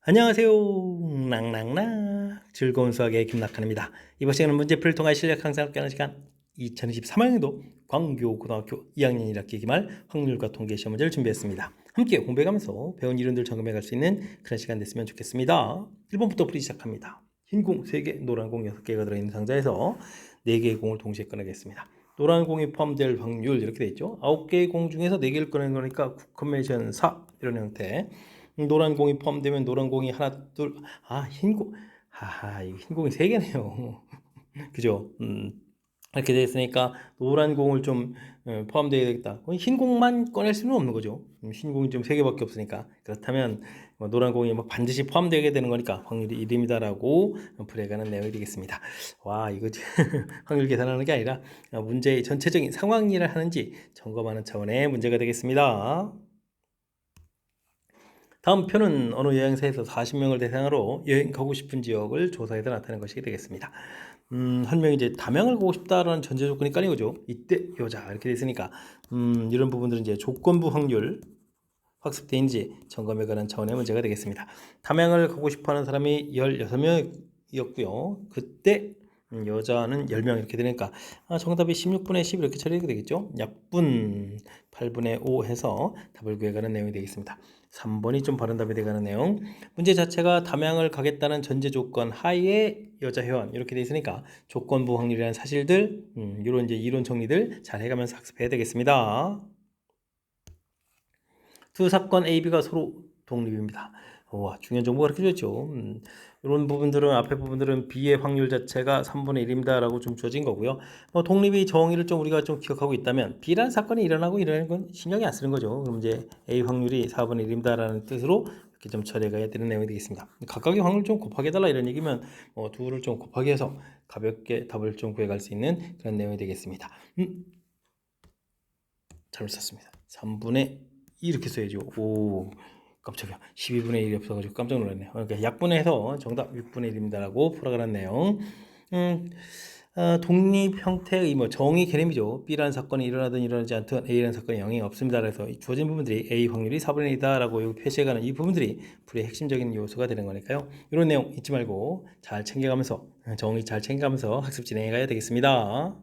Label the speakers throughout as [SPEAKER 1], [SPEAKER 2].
[SPEAKER 1] 안녕하세요. 낭낭낭 즐거운 수학의 김낙한입니다. 이번 시간은 문제풀이를 통한 실력 향상을 함께하는 시간 2023학년도 광교고등학교 2학년 1학기 기말 확률과 통계 시험 문제를 준비했습니다. 함께 공부해가면서 배운 이론들 점검해갈 수 있는 그런 시간 됐으면 좋겠습니다. 1번부터 풀이 시작합니다. 흰 공 3개, 노란 공 6개가 들어있는 상자에서 4개의 공을 동시에 꺼내겠습니다. 노란 공이 포함될 확률 이렇게 돼 있죠. 9개의 공 중에서 4개를 꺼내는 거니까 컨벤션 4 이런 형태. 노란 공이 포함되면 노란 공이 하나 흰 공, 이거 흰 공이 3개네요. 그죠? 이렇게 되었으니까 노란 공을 좀 포함되어야 되겠다. 흰 공만 꺼낼 수는 없는 거죠. 흰 공이 좀 3개밖에 없으니까. 그렇다면 노란 공이 반드시 포함되게 되는 거니까 확률이 1입니다라고 풀어가는 내용이 되겠습니다. 와, 이거 확률 계산하는 게 아니라 문제의 전체적인 상황 이해를 하는지 점검하는 차원의 문제가 되겠습니다. 다음 표는 어느 여행사에서 40명을 대상으로 여행 가고 싶은 지역을 조사해서 나타낸 것이 되겠습니다. 한 명이 이제 다명을 가고 싶다라는 전제 조건이 깔린 거죠. 이때 여자 이렇게 됐으니까 이런 부분들은 이제 조건부 확률 학습되는지 점검에 관한 차원의 문제가 되겠습니다. 다명을 가고 싶어하는 사람이 16명이었고요. 그때 여자는 10명 이렇게 되니까 정답이 16분의 10 이렇게 처리가 되겠죠. 약분 8분의 5 해서 답을 구해가는 내용이 되겠습니다. 3번이 좀 바른 답이 되가는 내용. 문제 자체가 담양을 가겠다는 전제 조건 하에 여자 회원 이렇게 돼 있으니까 조건부 확률이라는 사실들 이런 이제 이론 정리들 잘 해가면서 학습해야 되겠습니다. 두 사건 A, B가 서로 독립입니다. 와, 중요한 정보가 이렇게 줬죠. 이런 부분들은 앞에 부분들은 B의 확률 자체가 3분의 1입니다 라고 좀 주어진 거고요. 독립의 정의를 좀 우리가 좀 기억하고 있다면 B라는 사건이 일어나고 이러는 건 신경이 안 쓰는 거죠. 그럼 이제 A 확률이 4분의 1입니다 라는 뜻으로 이렇게 좀 처리가 되는 내용이 되겠습니다. 각각의 확률 좀 곱하게 해달라 이런 얘기면 둘을 좀 곱하게 해서 가볍게 답을 좀 구해갈 수 있는 그런 내용이 되겠습니다. 잘못 썼습니다. 3분의 이렇게 써야죠. 오, 깜짝이야. 12분의 1이 없어가지고 깜짝 놀랐네요. 그러니까 약분해서 정답 6분의 1입니다라고 풀어가는 내용. 독립 형태의 정의 개념이죠. B라는 사건이 일어나든 일어나지 않든 A라는 사건에 영향이 없습니다. 그래서 주어진 부분들이 A 확률이 4분의 1이다라고 여기 표시해가는 이 부분들이 풀이의 핵심적인 요소가 되는 거니까요. 이런 내용 잊지 말고 잘 챙겨가면서 정의 잘 챙겨가면서 학습 진행해 가야 되겠습니다.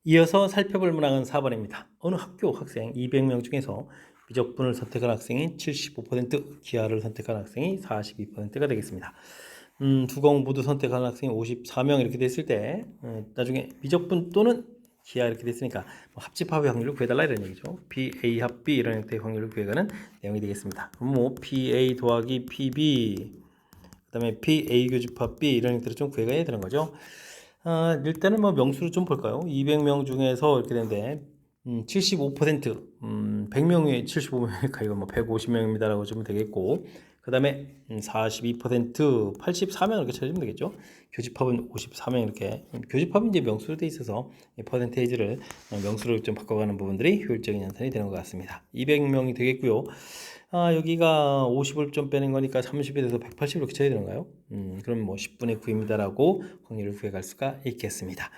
[SPEAKER 1] 이어서 살펴볼 문항은 4번입니다. 어느 학교 학생 200명 중에서 미적분을 선택한 학생이 75%, 기하를 선택한 학생이 42%가 되겠습니다. 두 과목 모두 선택한 학생이 54명 이렇게 됐을 때 나중에 미적분 또는 기하 이렇게 됐으니까 합집합의 확률을 구해달라 이런 얘기죠. PA 합 B 이런 형태의 확률을 구해가는 내용이 되겠습니다. 그럼 PA 더하기 PB 그 다음에 PA 교집합 B 이런 형태로 좀 구해가야 되는 거죠. 일단은 명수를 좀 볼까요? 200명 중에서 이렇게 되는데 75% 100명이 75명이니까 이거 150명입니다라고 주면 되겠고 그 다음에 42% 84명 이렇게 찾으면 되겠죠. 교집합은 54명 이렇게 교집합은 이제 명수로 돼 있어서 퍼센테이지를 명수로 좀 바꿔가는 부분들이 효율적인 연산이 되는 것 같습니다. 200명이 되겠고요. 여기가 50을 좀 빼는 거니까 30이 돼서 180 이렇게 쳐야 되는가요? 그럼 10분의 9입니다라고 확률을 구해갈 수가 있겠습니다.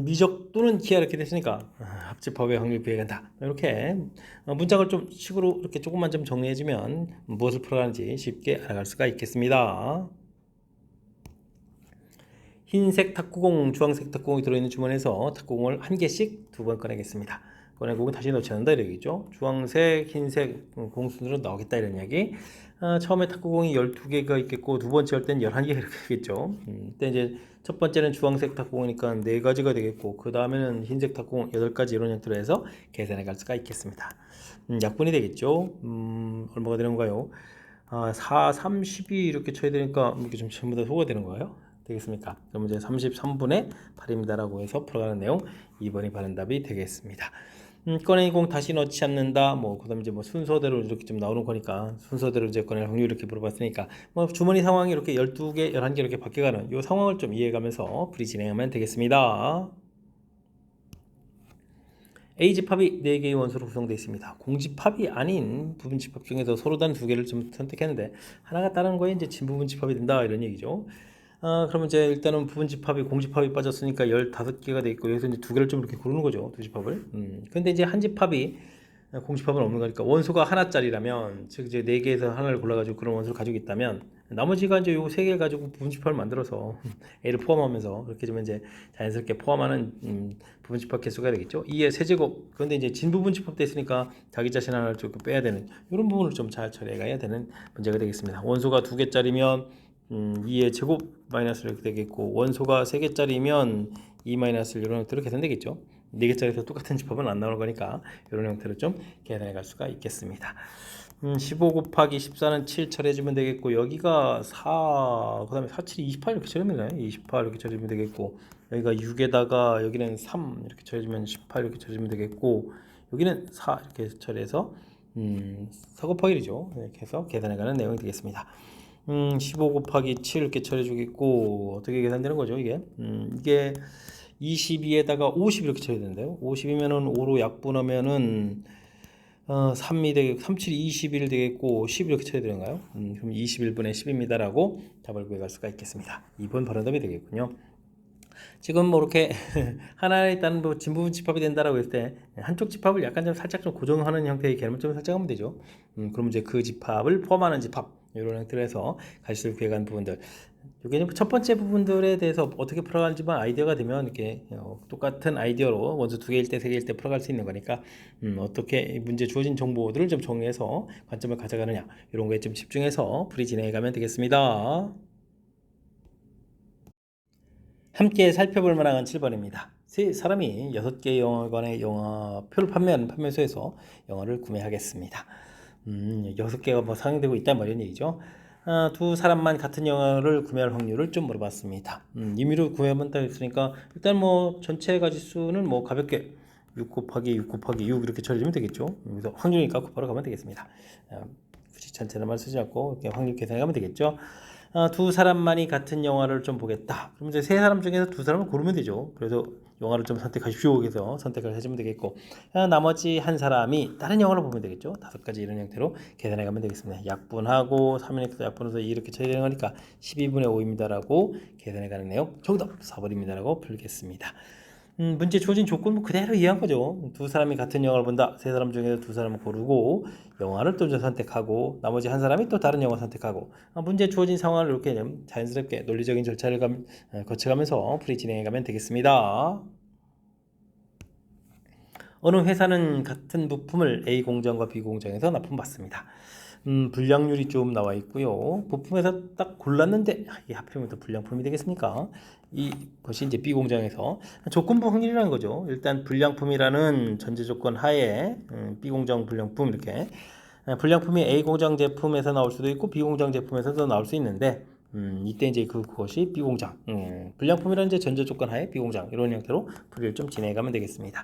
[SPEAKER 1] 미적 또는 기하 이렇게 됐으니까 합집합의 확률 구해간다. 이렇게 문장을 좀 식으로 이렇게 조금만 좀 정리해주면 무엇을 풀어가는지 쉽게 알아갈 수가 있겠습니다. 흰색 탁구공, 주황색 탁구공이 들어있는 주머니에서 탁구공을 한 개씩 2번 꺼내겠습니다. 꺼내고 다시 넣지 않는다 이런 얘기죠. 주황색, 흰색 공순으로 나오겠다 이런 이야기. 처음에 탁구공이 12개가 있겠고 두 번째 할 때는 11개가 이렇게 되겠죠. 그때 이제 첫 번째는 주황색 탁구공이니까 4가지가 되겠고 그 다음에는 흰색 탁구공 8가지 이런 형태로 해서 계산해 갈 수가 있겠습니다. 약분이 되겠죠. 얼마가 되는가요? 4, 30이 이렇게 쳐야 되니까 이렇게 좀 전부 다 소가 되는 거예요. 되겠습니까? 그럼 이제 33분의 8입니다라고 해서 풀어가는 내용 2번이 바른 답이 되겠습니다. 꺼내는 공 다시 넣지 않는다. 그다음에 이제 순서대로 이렇게 좀 나오는 거니까 순서대로 이제 꺼낼 확률 이렇게 물어봤으니까 주머니 상황이 이렇게 12개, 11개 이렇게 바뀌어가는 이 상황을 좀 이해해가면서 풀이 진행하면 되겠습니다. A집합이 4개의 원소로 구성되어 있습니다. 공집합이 아닌 부분집합 중에서 서로 다른 2개를 좀 선택했는데 하나가 다른 거에 이제 진부분집합이 된다 이런 얘기죠. 그러면 이제 일단은 부분집합이 공집합이 빠졌으니까 15개가 돼 있고 여기서 이제 2개를 좀 이렇게 고르는 거죠. 두 집합을. 근데 이제 한 집합이 공집합은 없는 거니까 원소가 하나짜리라면 즉 이제 네 개에서 하나를 골라가지고 그런 원소를 가지고 있다면 나머지가 이제 요 세 개를 가지고 부분집합을 만들어서 A를 포함하면서 그렇게 좀 이제 자연스럽게 포함하는 부분집합 개수가 되겠죠. 2의 세제곱. 그런데 이제 진부분집합 됐으니까 자기 자신 하나를 좀 빼야 되는 이런 부분을 좀 잘 처리해가야 되는 문제가 되겠습니다. 원소가 2개짜리면 2의 제곱 마이너스 이렇게 되겠고 원소가 3개짜리면 2 마이너스 이런 형태로 계산되겠죠. 4개짜리에서 똑같은 집합은 안 나오는 거니까 이런 형태로 좀 계산해 갈 수가 있겠습니다. 15 곱하기 14는 7 처리해주면 되겠고 여기가 4, 그 다음에 4, 7, 28 이렇게 처리하면 되나요? 28 이렇게 처리해주면 되겠고 여기가 6에다가 여기는 3 이렇게 처리해주면 18 이렇게 처리해주면 되겠고 여기는 4 이렇게 처리해서 4 곱하기 1이죠. 이렇게 해서 계산해가는 내용이 되겠습니다. 15 곱하기 7 이렇게 처리해주겠고 어떻게 계산되는 거죠 이게? 이게 22에다가 50 이렇게 처리되는데요. 50이면은 5로 약분하면은 3이 되겠고 3, 7, 21 되겠고 10 이렇게 처리되는가요? 그럼 21분의 10입니다라고 답을 구해갈 수가 있겠습니다. 2번 바른 답이 되겠군요. 지금 뭐 이렇게 하나에 따른 뭐 진부분 집합이 된다라고 했을 때 한쪽 집합을 약간 좀 살짝 좀 고정하는 형태의 개념을 좀 설정하면 되죠. 그럼 이제 그 집합을 포함하는 집합 이런 형태로 해서 갈수록 구해간 부분들. 이게 첫 번째 부분들에 대해서 어떻게 풀어가는지만 아이디어가 되면 이렇게 똑같은 아이디어로 원소 2개일 때 3개일 때 풀어갈 수 있는 거니까 어떻게 문제 주어진 정보들을 좀 정리해서 관점을 가져가느냐 이런 거에 좀 집중해서 풀이 진행해 가면 되겠습니다. 함께 살펴볼 만한 7번입니다. 세 사람이 6개 영화관의 영화표를 판매하는 판매소에서 영화를 구매하겠습니다. 6개가 뭐 상영되고 있단 말이란 얘기죠. 두 사람만 같은 영화를 구매할 확률을 좀 물어봤습니다. 임의로 구매한다 했으니까 일단 뭐 전체 가지수는 뭐 가볍게 6 곱하기 6 곱하기 6 이렇게 처리하면 되겠죠. 그래서 확률이니까 바로 가면 되겠습니다. 굳이 전체는 쓰지 않고 이렇게 확률 계산하면 되겠죠. 두 사람만이 같은 영화를 좀 보겠다. 그럼 이제 세 사람 중에서 두 사람을 고르면 되죠. 그래서 영화를 좀 선택하십시오. 그래서 선택을 해주면 되겠고 나머지 한 사람이 다른 영화를 보면 되겠죠. 5가지 이런 형태로 계산해 가면 되겠습니다. 약분하고 3인에서 약분해서 2 이렇게 처리되는 거니까 12분의 5입니다라고 계산해 가는 내용 정답 4번입니다라고 풀겠습니다. 문제 주어진 조건 뭐 그대로 이해한 거죠. 두 사람이 같은 영화를 본다. 세 사람 중에서 두 사람을 고르고 영화를 또 선택하고 나머지 한 사람이 또 다른 영화를 선택하고 문제 주어진 상황을 이렇게 자연스럽게 논리적인 절차를 거쳐가면서 풀이 진행해 가면 되겠습니다. 어느 회사는 같은 부품을 A 공장과 B 공장에서 납품받습니다. 불량률이 좀 나와 있고요. 부품에서 딱 골랐는데 이게 하필이면 또 불량품이 되겠습니까? 이것이 이제 B 공장에서 조건부 확률이라는 거죠. 일단 불량품이라는 전제 조건 하에 B 공장 불량품 이렇게 불량품이 A 공장 제품에서 나올 수도 있고 B 공장 제품에서도 나올 수 있는데 이때 이제 그것이 B 공장 불량품이라는 이제 전제 조건 하에 B 공장 이런 형태로 풀이를 좀 진행해가면 되겠습니다.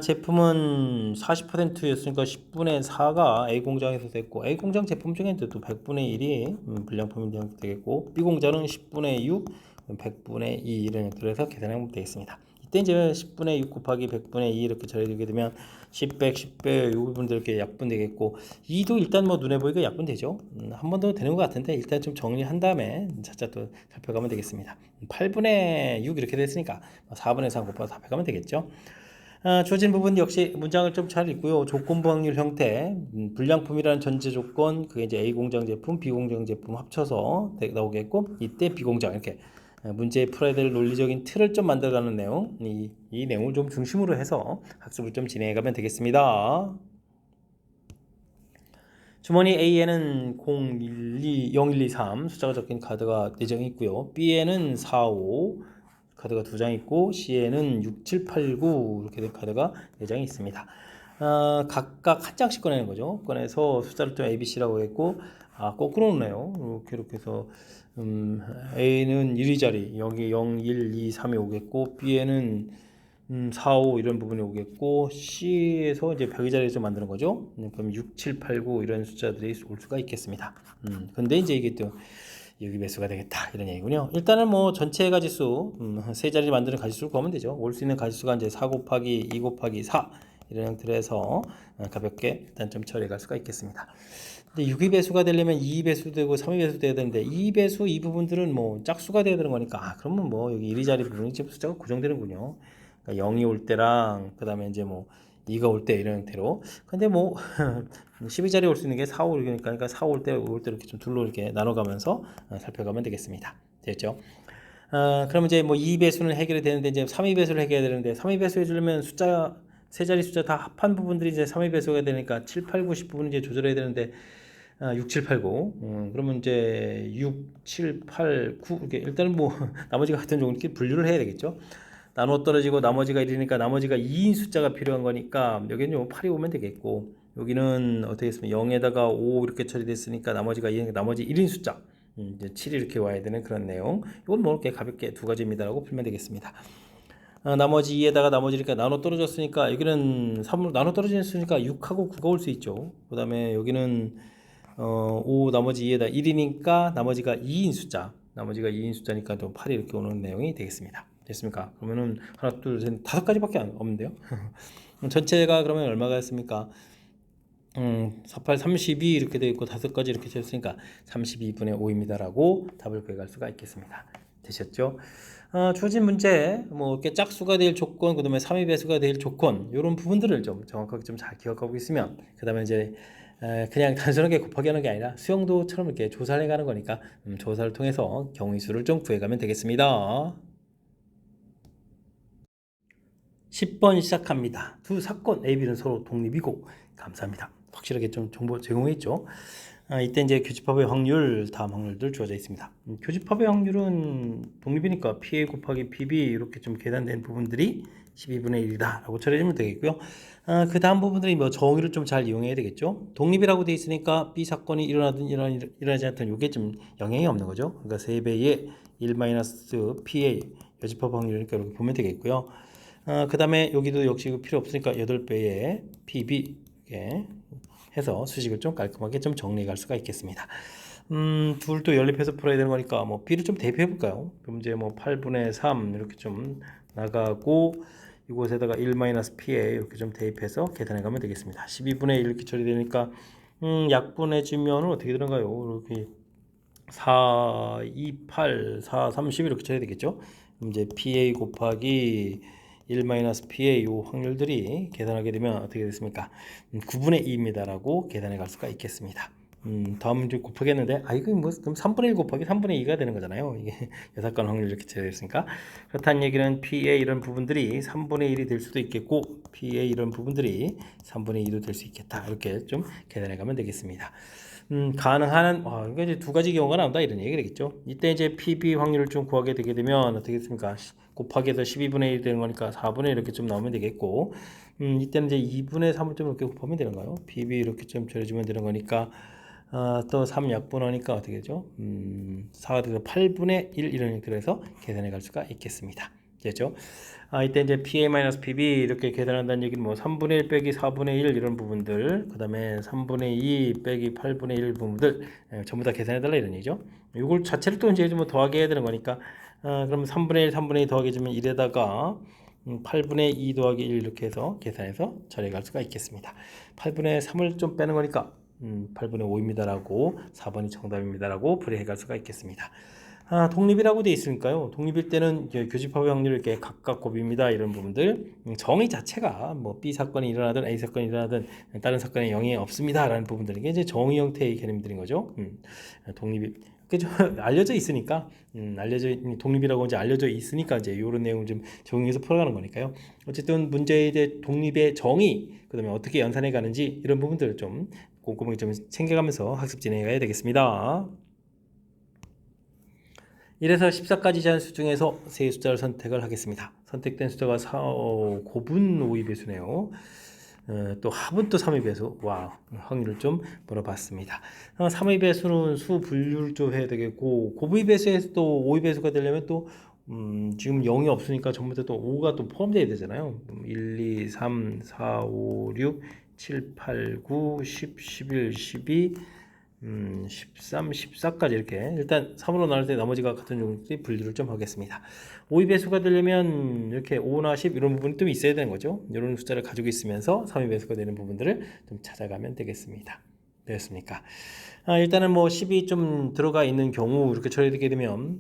[SPEAKER 1] 제품은 40%였으니까 10분의 4가 A 공장에서 됐고 A 공장 제품 중에 또 100분의 1이 불량품이 되겠고 B 공장은 10분의 6, 100분의 2 이런 형태로 해서 계산하면 되겠습니다. 이때 이제 10분의 6 곱하기 100분의 2 이렇게 처리되게 되면 10백, 10배 이 부분들 이렇게 약분되겠고 2도 일단 뭐 눈에 보이게 약분되죠. 한 번 더 되는 것 같은데 일단 좀 정리한 다음에 차차 또 살펴가면 되겠습니다. 8분의 6 이렇게 됐으니까 4분의 3 곱해서 합해가면 되겠죠. 주어진 부분 역시 문장을 좀 잘 읽고요. 조건부 확률 형태, 불량품이라는 전제 조건, 그게 이제 A 공장 제품, B 공장 제품 합쳐서 나오겠고, 이때 B 공장 이렇게 문제에 풀어야 될 논리적인 틀을 좀 만들어가는 내용, 이 내용을 좀 중심으로 해서 학습을 좀 진행해가면 되겠습니다. 주머니 A에는 0123 숫자가 적힌 카드가 4장이 있고요. B에는 45 카드가 2장 있고 C에는 6, 7, 8, 9 이렇게 된 카드가 4장이 있습니다. 각각 한 장씩 꺼내는 거죠. 꺼내서 숫자를 좀 ABC라고 했고 거꾸로 놓네요. 이렇게 해서 A는 1위자리 여기 0, 1, 2, 3이 오겠고 B에는 4, 5 이런 부분이 오겠고 C에서 이제 벽의 자리에서 만드는 거죠. 그럼 6, 7, 8, 9 이런 숫자들이 올 수가 있겠습니다. 근데 이제 이게 또 여기 매수가 되겠다 이런 얘기군요. 일단은 뭐 전체 가지수 세 자리 만드는 가지수를 구하면 되죠. 올 수 있는 가지수가 이제 4 곱하기 2 곱하기 4 이런 형태로 해서 가볍게 일단 좀 처리해 갈 수가 있겠습니다. 근데 6이 배수가 되려면 2이 배수 되고 3이 배수 돼야 되는데 2 배수 이 부분들은 뭐 짝수가 돼야 되는 거니까 그러면 뭐 여기 1위 자리 부분이 지금 숫자가 고정되는군요. 그러니까 0이 올 때랑 그 다음에 이제 뭐 2가 올 때 이런 형태로. 근데 뭐 12자리 올 수 있는 게 4, 5, 그러니까 4, 올 때 이렇게 좀 둘로 이렇게 나눠가면서 살펴가면 되겠습니다. 됐죠? 그럼 이제 뭐 2배수는 해결이 되는데 이제 3위배수를 해결해야 되는데 3위배수 해주려면 숫자 세 자리 숫자 다 합한 부분들이 이제 3위배수가 되니까 7, 8, 9, 10 부분을 이제 조절해야 되는데 6, 7, 8, 9. 그러면 이제 6, 7, 8, 9 이렇게 일단은 뭐 나머지가 같은 종류 이렇게 분류를 해야 되겠죠. 나눠 떨어지고 나머지가 1이니까 나머지가 2인 숫자가 필요한 거니까 여기는 8이 오면 되겠고 여기는 어떻게 했으면 0에다가 5 이렇게 처리됐으니까 나머지가 2니까 나머지 1인 숫자 이제 7이 이렇게 와야 되는 그런 내용. 이건 뭐 이렇게 가볍게 두 가지입니다라고 풀면 되겠습니다. 나머지 2에다가 나머지 이렇게 나눠 떨어졌으니까 여기는 3으로 나눠 떨어졌으니까 6하고 9가 올 수 있죠. 그 다음에 여기는 5 나머지 2에다 1이니까 나머지가 2인 숫자 나머지가 2인 숫자니까 또 8이 이렇게 오는 내용이 되겠습니다. 됐습니까? 그러면은 하나 둘 셋 다섯 가지밖에 없는데요. 전체가 그러면 얼마가 있습니까? 48, 32 이렇게 되어 있고 다섯 가지 이렇게 되었으니까 32분의 5입니다라고 답을 구해갈 수가 있겠습니다. 되셨죠? 주어진 문제 뭐 이렇게 짝수가 될 조건 그다음에 3의 배수가 될 조건 이런 부분들을 좀 정확하게 좀 잘 기억하고 있으면 그다음에 이제 그냥 단순하게 곱하기 하는 게 아니라 수영도처럼 이렇게 조사를 해가는 거니까 조사를 통해서 경우의 수를 좀 구해가면 되겠습니다. 10번 시작합니다. 두 사건 A, B는 서로 독립이고 감사합니다. 확실하게 좀 정보 제공해 있죠. 이때 이제 교집합의 확률 다음 확률들 주어져 있습니다. 교집합의 확률은 독립이니까 PA 곱하기 PB 이렇게 좀 계산된 부분들이 12분의 1이다 라고 처리해주면 되겠고요. 그 다음 부분들이 뭐 정의를 좀 잘 이용해야 되겠죠. 독립이라고 돼 있으니까 B 사건이 일어나든 일어나지 않든 이게 좀 영향이 없는 거죠. 그러니까 3배의 1-PA 교집합 확률이니까 이렇게 보면 되겠고요. 그 다음에 여기도 역시 필요 없으니까 8배의 PB 이렇게 해서 수식을 좀 깔끔하게 좀 정리해 갈 수가 있겠습니다. 둘도 연립해서 풀어야 되는 거니까 뭐 B를 좀 대입해 볼까요? 그럼 이제 뭐 8분의 3 이렇게 좀 나가고 이곳에다가 1-P에 이렇게 좀 대입해서 계산해 가면 되겠습니다. 12분의 1 이렇게 처리되니까 약분해 주면 어떻게 되는가요? 이렇게 4, 2, 8, 4, 30 이렇게 처리 되겠죠? 그럼 이제 PA 곱하기 1-PA 요 확률들이 계산하게 되면 어떻게 됐습니까? 9분의 2입니다라고 계산해 갈 수가 있겠습니다. 다음 문제 곱하기 했는데 이거 뭐 그럼 3분의 1 곱하기 3분의 2가 되는 거잖아요. 이게 여사건 확률 이렇게 되었으니까 그렇다는 얘기는 PA 이런 부분들이 3분의 1이 될 수도 있겠고 PA 이런 부분들이 3분의 2도 될 수 있겠다. 이렇게 좀 계산해 가면 되겠습니다. 가능한 그러니까 이제 두 가지 경우가 나온다 이런 얘기 되겠죠. 이때 이제 PB 확률을 좀 구하게 되게 되면 어떻게 됐습니까? 곱하기 해서 12분의 1 되는 거니까 4분의 1 이렇게 좀 나오면 되겠고 이때는 이제 2분의 3을 좀 이렇게 곱하면 되는가요? PB 이렇게 좀 처리해주면 되는 거니까 또 3 약분하니까 어떻게 되죠? 4가 돼서 8분의 1 이런 형태로 해서 계산해 갈 수가 있겠습니다. 됐죠? 이때 이제 PA-PB 이렇게 계산한다는 얘기는 뭐 3분의 1 빼기 4분의 1 이런 부분들 그 다음에 3분의 2 빼기 8분의 1 부분들 전부 다 계산해달라 이런 얘기죠. 이걸 자체를 또 이제 뭐 더하기 해야 되는 거니까 그럼 3분의 1, 3분의 2 더하기 주면 1에다가 8분의 2 더하기 1 이렇게 해서 계산해서 처리해 갈 수가 있겠습니다. 8분의 3을 좀 빼는 거니까 8분의 5입니다라고 4번이 정답입니다라고 풀이해 갈 수가 있겠습니다. 독립이라고 되어 있으니까요. 독립일 때는 교집합의 확률을 이렇게 각각 곱입니다. 이런 부분들 정의 자체가 뭐 B 사건이 일어나든 A 사건이 일어나든 다른 사건에 영향이 없습니다라는 부분들 이게 이제 정의 형태의 개념들인 거죠. 독립이 그죠 알려져 있으니까 독립이라고 이제 알려져 있으니까 이제 이런 내용을 좀 적용해서 풀어가는 거니까요. 어쨌든 문제의 이제 독립의 정의 그다음에 어떻게 연산해 가는지 이런 부분들을 좀 꼼꼼하게 좀 챙겨가면서 학습 진행해 가야 되겠습니다. 1에서 14까지 제한수 중에서 세 숫자를 선택을 하겠습니다. 선택된 숫자가 고분 5의 배수네요. 또 합은 또 3의 배수. 와, 확률을 좀 물어봤습니다. 3의 배수는 수 분류를 좀 해야 되겠고 고분의 배수에서 또 5의 배수가 되려면 또 지금 0이 없으니까 전부 다 또 5가 또 포함되어야 되잖아요. 1, 2, 3, 4, 5, 6, 7, 8, 9, 10, 11, 12 13, 14까지 이렇게 일단 3으로 나눌 때 나머지가 같은 종류의 분류를 좀 하겠습니다. 5의 배수가 되려면 이렇게 5나 10 이런 부분이 좀 있어야 되는 거죠. 이런 숫자를 가지고 있으면서 3의 배수가 되는 부분들을 좀 찾아가면 되겠습니다. 되었습니까? 일단은 뭐 10이 좀 들어가 있는 경우 이렇게 처리되게 되면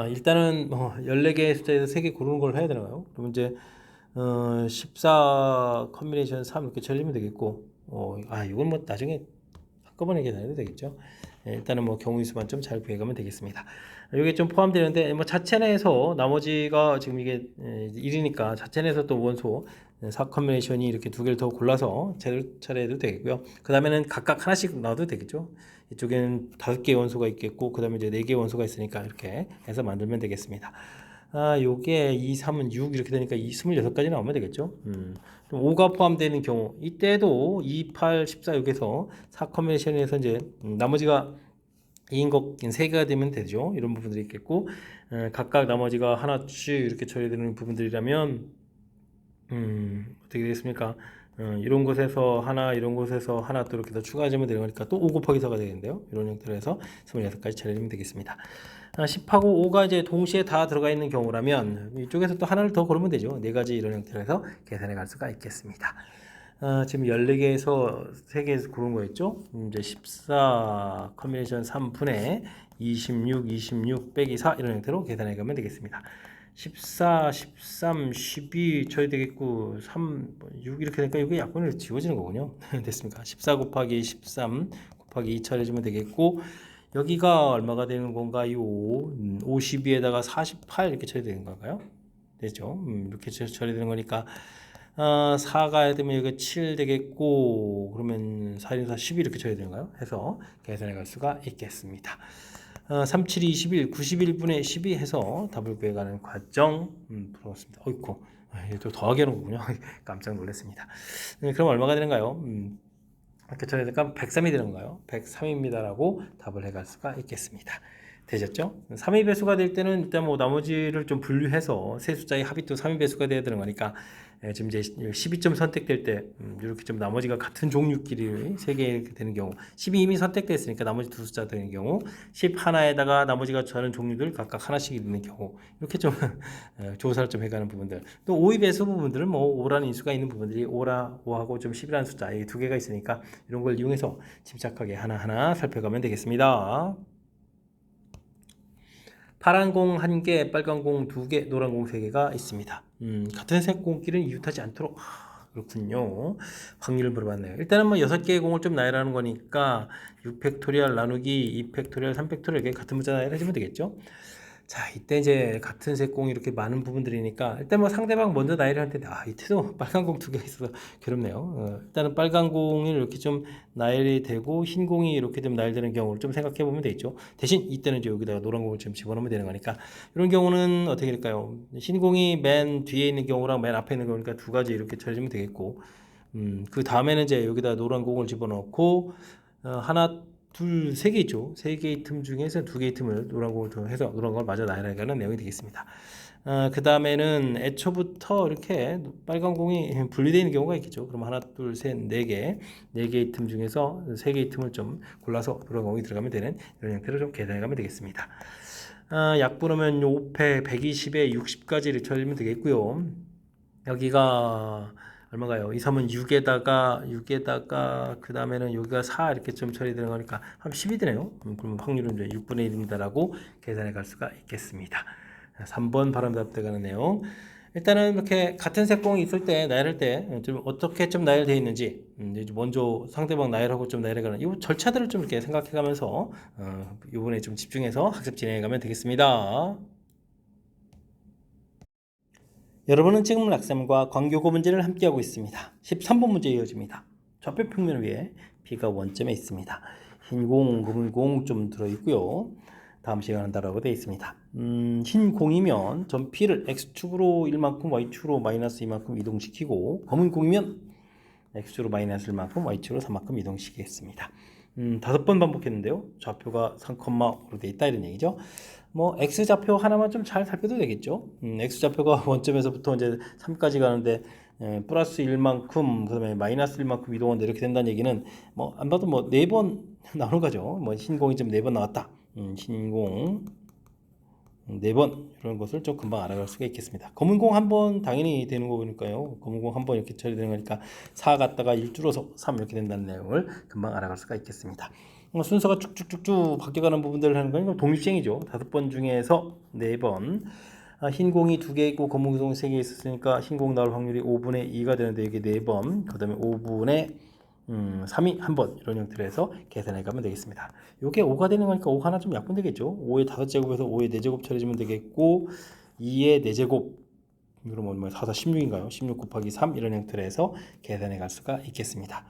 [SPEAKER 1] 일단은 14개의 숫자에서 3개 고르는 걸 해야 되나요? 그럼 이제 14 컨비네이션 3 이렇게 처리하면 되겠고, 이건 뭐 나중에 한꺼번에 계산해도 되겠죠. 일단은 뭐 경우의 수만 좀 잘 구해가면 되겠습니다. 이게 좀 포함되는데 뭐 자체 내에서 나머지가 지금 이게 1이니까 자체 내에서 또 원소 4 컨비네이션이 이렇게 두 개를 더 골라서 차례해도 되겠고요. 그 다음에는 각각 하나씩 넣어도 되겠죠. 이쪽에는 5개의 원소가 있겠고, 그 다음에 이제 4개의 원소가 있으니까 이렇게 해서 만들면 되겠습니다. 요게 2, 3은 6 이렇게 되니까 26가지 나오면 되겠죠. 5가 포함되는 경우, 이때도 2, 8, 14 여기서 4 컨비네이션에서 이제 나머지가 2인 것 3개가 되면 되죠. 이런 부분들이 있겠고, 각각 나머지가 하나씩 이렇게 처리되는 부분들이라면 어떻게 되겠습니까? 이런 곳에서 하나, 이런 곳에서 하나 또 이렇게 더 추가하면 되는 거니까 또 5 곱하기 4가 되겠는데요. 이런 형태로 해서 26가지 처리하면 되겠습니다. 10하고 5가 이제 동시에 다 들어가 있는 경우라면 이쪽에서 또 하나를 더 고르면 되죠. 4가지 이런 형태로 해서 계산해 갈 수가 있겠습니다. 지금 14개에서 3개 고른 거였죠. 이제 14 컨비네이션 3분의 26, 26 빼기 4 이런 형태로 계산해 가면 되겠습니다. 14, 13, 12 처리 되겠고 3, 6 이렇게 되니까 이게 약분을 지워지는 거군요. 됐습니까? 14 곱하기 13 곱하기 2 처리해주면 되겠고, 여기가 얼마가 되는 건가요? 52에다가 48 이렇게 처리되는 건가요? 되죠? 이렇게 처리되는 거니까 4가 되면 여기가 7 되겠고, 그러면 4, 1, 4, 12 이렇게 처리되는가요? 해서 계산해 갈 수가 있겠습니다. 3, 7, 21, 91분의 12 해서 답을 구해가는 과정 풀었습니다. 어이쿠, 또 더하기 하는 거군요. 깜짝 놀랐습니다. 그럼 얼마가 되는가요? 이렇게 처리되니까 103이 되는 건가요? 103입니다라고 답을 해갈 수가 있겠습니다. 되셨죠? 3의 배수가 될 때는 일단 뭐 나머지를 좀 분류해서 세 숫자의 합이 또 3의 배수가 돼야 되는 거니까, 지금 이제 12점 선택될 때 이렇게 좀 나머지가 같은 종류끼리 3개 이렇게 되는 경우, 10이 이미 선택됐으니까 나머지 두 숫자 되는 경우, 10 하나에다가 나머지가 다른 종류들 각각 하나씩 있는 경우, 이렇게 좀 조사를 좀 해가는 부분들. 또 5의 배수 부분들은 뭐 5라는 인수가 있는 부분들이 5하고 좀 10이라는 숫자 이 두 개가 있으니까 이런 걸 이용해서 침착하게 하나하나 살펴가면 되겠습니다. 파란 공 1개, 빨간 공 2개, 노란 공 3개가 있습니다. 같은 색 공끼리는 이웃하지 않도록. 그렇군요. 확률을 물어봤네요. 일단은 뭐 6개의 공을 좀 나열하는 거니까 6팩토리얼 나누기 2팩토리얼, 3팩토리얼 이렇게 같은 문자 나열해주면 되겠죠. 자, 이때 이제 같은 색 공이 이렇게 많은 부분들이니까 일단 뭐 상대방 먼저 나열을 할 텐데, 이때도 빨간 공 2개가 있어서 괴롭네요. 일단은 빨간 공이 이렇게 좀 나열이 되고 흰 공이 이렇게 좀 나열되는 경우를 좀 생각해 보면 되겠죠. 대신 이때는 이제 여기다가 노란 공을 좀 집어넣으면 되는 거니까, 이런 경우는 어떻게 될까요? 흰 공이 맨 뒤에 있는 경우랑 맨 앞에 있는 경우니까 두 가지 이렇게 처리하면 되겠고, 그 다음에는 이제 여기다 노란 공을 집어넣고, 하나 둘, 세 개 있죠. 세 개의 틈 중에서 두 개의 틈을 노란 공을 통해서 노란 걸 마저 나열하는 내용이 되겠습니다. 그 다음에는 애초부터 이렇게 빨간 공이 분리되어 있는 경우가 있겠죠. 그럼 하나, 둘, 셋, 네 개의 틈 중에서 세 개의 틈을 좀 골라서 노란 공이 들어가면 되는 이런 형태로 좀 계산해 가면 되겠습니다. 약분하면 5패 120에 60까지를 쳐주면 되겠고요. 여기가 얼마가요? 2, 3은 6에다가 그 다음에는 여기가 4 이렇게 좀 처리되는 거니까 한 10이 되네요. 그러면 확률은 이제 6분의 1입니다라고 계산해 갈 수가 있겠습니다. 3번 바람답 돼가는 내용. 일단은 이렇게 같은 색공이 있을 때 나열할 때 좀 어떻게 좀 나열되어 있는지, 이제 먼저 상대방 나열하고 좀 나열해가는 이 절차들을 좀 이렇게 생각해가면서 이번에 좀 집중해서 학습 진행해가면 되겠습니다. 여러분은 지금 락쌤과 광교고 문제를 함께하고 있습니다. 13번 문제 이어집니다. 좌표 평면 위에 B가 원점에 있습니다. 흰 공, 검은 공 좀 들어있고요. 다음 시간 한다라고 되어 있습니다. 흰 공이면 전 P를 X축으로 1만큼, Y축으로 마이너스 2만큼 이동시키고, 검은 공이면 X축으로 마이너스 1만큼, Y축으로 3만큼 이동시키겠습니다. 5번 반복했는데요. 좌표가 3,5로 되어 있다 이런 얘기죠. 뭐 X좌표 하나만 좀 잘 살펴도 되겠죠. X좌표가 원점에서부터 이제 3까지 가는데 플러스 1만큼, 그다음에 마이너스 1만큼 이동한다 이렇게 된다는 얘기는 뭐 안 봐도 뭐 4번 나오는 거죠. 뭐 흰공이 좀 4번 나왔다. 흰공 4번 이런 것을 좀 금방 알아갈 수가 있겠습니다. 검은 공 한 번 당연히 되는 거니까요. 검은 공 한 번 이렇게 처리되는 거니까 4 갔다가 1 줄어서 3 이렇게 된다는 내용을 금방 알아갈 수가 있겠습니다. 순서가 쭉쭉쭉쭉 바뀌어가는 부분들을 하는 건 독립시행이죠. 5번 중에서 4번. 흰 공이 2개 있고 검은 공이 3개 있었으니까 흰 공 나올 확률이 5분의 2가 되는데 여기 4번, 그 다음에 5분의 3이 한 번, 이런 형태로 해서 계산해 가면 되겠습니다. 이게 5가 되는 거니까 5 하나 좀 약분되겠죠. 5의 5제곱에서 5의 4제곱 처리해주면 되겠고, 2의 4제곱, 그러면 뭐 4, 16인가요? 16 곱하기 3 이런 형태로 해서 계산해 갈 수가 있겠습니다.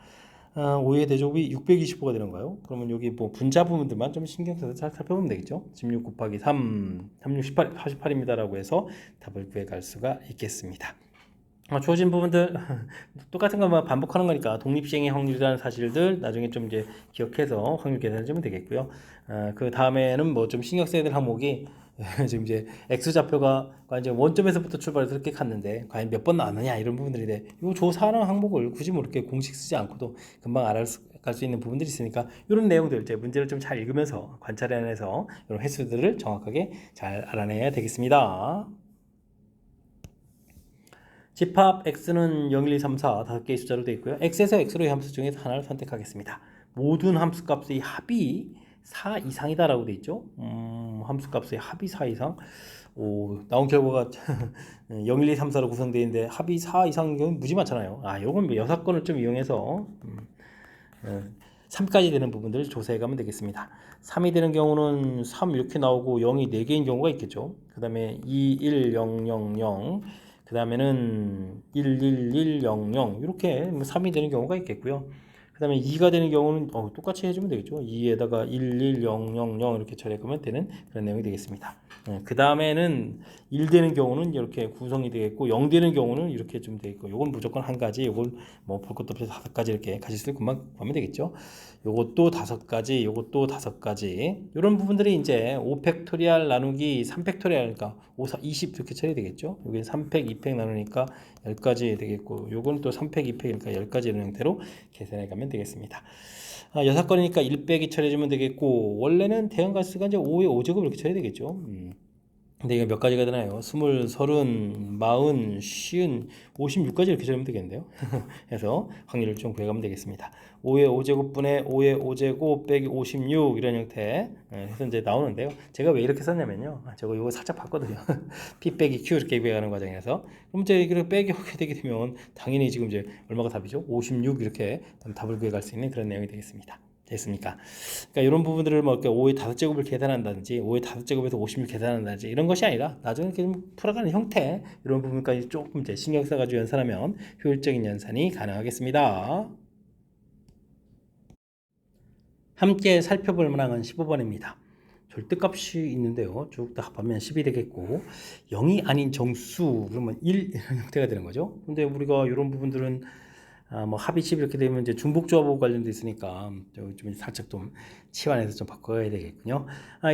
[SPEAKER 1] 5의 대조곱이 625가 되는가요? 그러면 여기 뭐 분자 부분들만 좀 신경 써서 잘 살펴보면 되겠죠. 16 곱하기 3, 36, 18, 48입니다 라고 해서 답을 구해 갈 수가 있겠습니다. 주어진 부분들 똑같은 것만 반복하는 거니까 독립시행의 확률이라는 사실들 나중에 좀 이제 기억해서 확률 계산해 주면 되겠고요. 그 다음에는 뭐 좀 신경 써야 될 항목이 지금 이제 X좌표가 이제 원점에서부터 출발해서 이렇게 갔는데 과연 몇 번 나왔느냐 이런 부분들인데 이 조사하는 항목을 굳이 뭐 이렇게 공식 쓰지 않고도 금방 갈 수 있는 부분들이 있으니까 이런 내용들 이제 문제를 좀 잘 읽으면서 관찰해내서 이런 횟수들을 정확하게 잘 알아내야 되겠습니다. 집합 x는 0, 1, 2, 3, 4 5개의 숫자로 되어 있고요. x에서 x로의 함수 중에서 하나를 선택하겠습니다. 모든 함수값의 합이 4 이상이다 라고 되어 있죠. 함수값의 합이 4 이상. 나온 결과가 0, 1, 2, 3, 4로 구성되어 있는데 합이 4 이상인 경우는 무지 많잖아요. 요건 뭐 여사건을 좀 이용해서 3까지 되는 부분들을 조사해 가면 되겠습니다. 3이 되는 경우는 3 이렇게 나오고 0이 4개인 경우가 있겠죠. 그 다음에 2, 1, 0, 0, 0, 그 다음에는 1, 1, 1, 0, 0 이렇게 3이 되는 경우가 있겠고요. 그 다음에 2가 되는 경우는 똑같이 해주면 되겠죠. 2에다가 1, 1, 0, 0, 0 이렇게 처리하면 되는 그런 내용이 되겠습니다. 그 다음에는 1 되는 경우는 이렇게 구성이 되겠고 0 되는 경우는 이렇게 좀 되겠고 요건 무조건 한 가지, 요건 뭐 볼 것도 없이 5가지 이렇게 가질 수 있고만 하면 되겠죠. 요것도 5가지, 요것도 5가지. 이런 부분들이 이제 5팩토리얼 나누기 3팩토리얼, 그러니까 5, 4, 20 이렇게 처리되겠죠. 여기 3팩, 2팩 나누니까 10가지 되겠고, 요건 또 3팩, 2팩이니까 10가지 이런 형태로 계산해 가면 되겠습니다. 6건이니까 1빼기 처리해주면 되겠고, 원래는 대응가수가 이제 5의 5제곱 이렇게 처리되겠죠. 근데 이게 몇 가지가 되나요? 20, 30, 40, 50, 56까지 이렇게 적으면 되겠는데요. 그래서 확률을 좀 구해가면 되겠습니다. 5의 5제곱분의 5의 5제곱 빼기 56 이런 형태 해서 이제 나오는데요. 제가 왜 이렇게 썼냐면요. 저거 이거 살짝 봤거든요. P 빼기 Q 이렇게 구해가는 과정에서. 그럼 이제 이렇게 빼기 하게 되게 되면 당연히 지금 이제 얼마가 답이죠? 56 이렇게 답을 구해갈 수 있는 그런 내용이 되겠습니다. 됐습니까? 그러니까 이런 부분들을 뭐 이렇게 5의 5제곱을 계산한다든지 5의 5제곱에서 56 계산한다든지 이런 것이 아니라 나중에 이렇게 좀 풀어가는 형태 이런 부분까지 조금 이제 신경 써가지고 연산하면 효율적인 연산이 가능하겠습니다. 함께 살펴볼 만한 15번입니다. 절대값이 있는데요. 쭉 다 합하면 10이 되겠고 0이 아닌 정수 그러면 1 이런 형태가 되는 거죠. 근데 우리가 이런 부분들은 뭐 합이 10 이렇게 되면 이제 중복조합하고 관련돼 있으니까 좀 살짝 좀 치환해서 좀 바꿔야 되겠군요.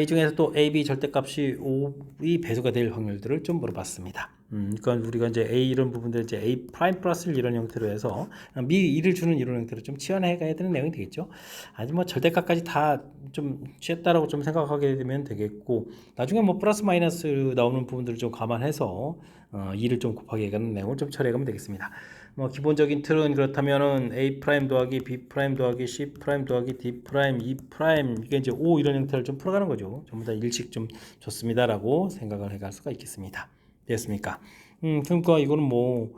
[SPEAKER 1] 이 중에서 또 A, B 절대값이 5이 배수가 될 확률들을 좀 물어봤습니다. 그러니까 우리가 이제 A 이런 부분들 이제 A 프라임 플러스를 이런 형태로 해서 미리 2를 주는 이런 형태로 좀 치환해 가야 되는 내용이 되겠죠. 아니 뭐 절대값까지 다 좀 취했다라고 좀 생각하게 되면 되겠고 나중에 뭐 플러스 마이너스 나오는 부분들을 좀 감안해서 2를 좀 곱하게 가는 내용을 좀 처리해 가면 되겠습니다. 뭐 기본적인 틀은 그렇다면은 A 프라임 더하기 B 프라임 더하기 C 프라임 더하기 D 프라임 E 프라임 이게 이제 5 이런 형태를 좀 풀어가는 거죠. 전부 다 일식 좀 좋습니다라고 생각을 해갈 수가 있겠습니다. 됐습니까? 그러니까 이거는 뭐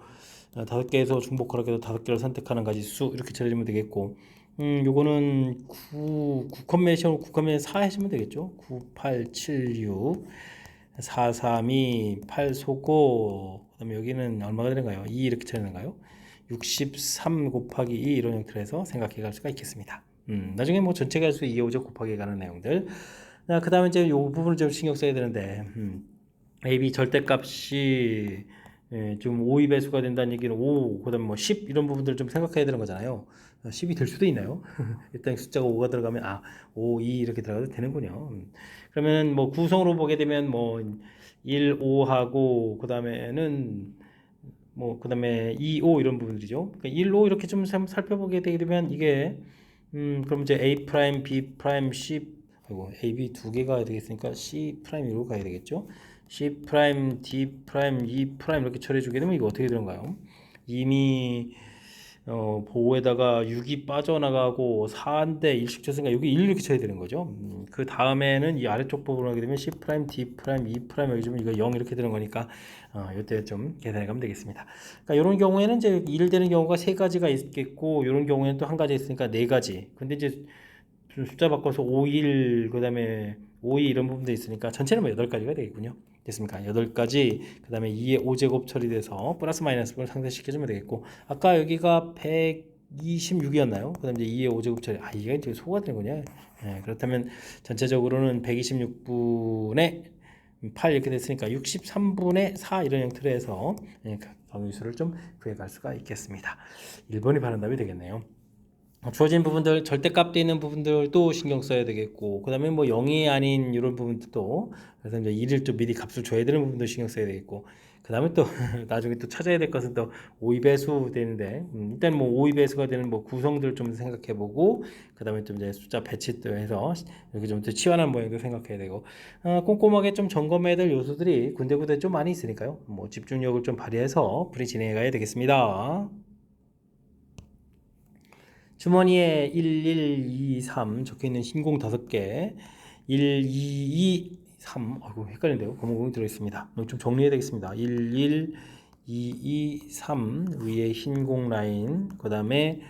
[SPEAKER 1] 5개에서 중복하라고 해서 5개를 선택하는 가지수 이렇게 처리하면 되겠고 요거는 9 컴매션 9 컴매 4 하시면 되겠죠. 9, 8, 7, 6 4, 3, 2, 8 소고 그 다음에 여기는 얼마가 되는가요? 2 이렇게 처리하는가요? 63 곱하기 2 이런 형태로 해서 생각해 갈 수가 있겠습니다. 나중에 뭐 전체 가수 2, 5죠 곱하기 가는 내용들. 그 다음에 이제 요 부분을 좀 신경 써야 되는데 AB 절대값이 좀 5의 배수가 된다는 얘기는 5, 그 다음에 뭐 10 이런 부분들을 좀 생각해야 되는 거잖아요. 10이 될 수도 있나요? 일단 숫자가 5가 들어가면 5, 2 이렇게 들어가도 되는군요. 그러면 뭐 구성으로 보게 되면 뭐 1, 5하고 그 다음에는 뭐 그 다음에 2, 5 이런 부분들이죠. 그러니까 1, 5 이렇게 좀 살펴보게 되게 되면 이게 그럼 이제 A 프라임, B 프라임, C 아이고 A, B 두 개가 되겠으니까 C 프라임으로 가야 되겠죠. C 프라임, D 프라임, E 프라임 이렇게 처리해 주게 되면 이거 어떻게 되는가요? 이미 보호에다가 6이 빠져나가고 4인데 일식조선가 여기 1 이렇게 쳐야 되는 거죠. 그 다음에는 이 아래쪽 부분을 하게 되면 C 프라임, D 프라임, E 프라임 여기 좀 이거 0 이렇게 되는 거니까 이때 좀 계산해 가면 되겠습니다. 그러니까 이런 경우에는 이제 1 되는 경우가 세 가지가 있겠고 이런 경우에는 또 한 가지 있으니까 네 가지. 근데 이제 숫자 바꿔서 5, 1 그다음에 5, 2 이런 부분도 있으니까 전체는 뭐 8가지가 되겠군요. 됐습니까? 8가지 그 다음에 2의 5제곱 처리돼서 플러스 마이너스를 상쇄시켜주면 되겠고 아까 여기가 126이었나요? 그 다음에 이제 2의 5제곱 처리 이게 이제 소가 되는 거냐? 그렇다면 전체적으로는 126분의 8 이렇게 됐으니까 63분의 4 이런 형태로 해서 정유수를 좀 구해갈 수가 있겠습니다. 1번이 바른 답이 되겠네요. 주어진 부분들 절대값 돼 있는 부분들도 신경 써야 되겠고 그 다음에 뭐 0이 아닌 이런 부분들도 그래서 이제 1을 좀 미리 값을 줘야 되는 부분도 신경 써야 되겠고 그 다음에 또 나중에 또 찾아야 될 것은 또 오이배수 되는데 일단 뭐 오이배수가 되는 뭐 구성들 좀 생각해 보고 그 다음에 좀 이제 숫자 배치 또 해서 이렇게 좀 더 치환한 모양도 생각해야 되고 꼼꼼하게 좀 점검해야 될 요소들이 군데군데 좀 많이 있으니까요 뭐 집중력을 좀 발휘해서 풀이 진행해 가야 되겠습니다. 주머니에 1, 1, 2, 3 적혀있는 신공 5개 1, 2, 2, 3 아이고 헷갈린데요. 검은공이 들어있습니다. 좀 정리해야 되겠습니다. 1, 1, 2, 2, 3 위에 흰공 라인 그 다음에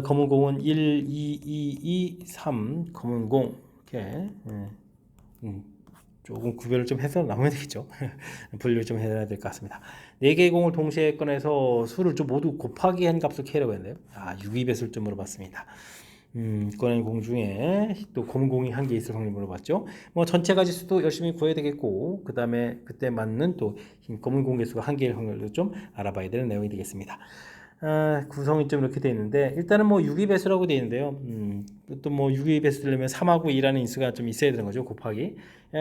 [SPEAKER 1] 검은공은 1, 2, 2, 2, 3 검은공 이렇게 조금 구별을 좀 해서 나오면 되겠죠. 분류를 좀 해야 될 것 같습니다. 4개의 공을 동시에 꺼내서 수를 좀 모두 곱하기 한 값을 캐려고 했는데요. 6배수를 좀 물어봤습니다. 꺼낸 공 중에 또 검은 공이 한 개 있을 확률 물어봤죠. 뭐 전체 가지수도 열심히 구해야 되겠고 그 다음에 그때 맞는 또 검은 공 개수가 한 개일 확률도 좀 알아봐야 되는 내용이 되겠습니다. 구성이 좀 이렇게 되어 있는데 일단은 뭐 6위배수라고 되어 있는데요. 또 뭐 6위배수 되려면 3하고 2라는 인수가 좀 있어야 되는 거죠. 곱하기.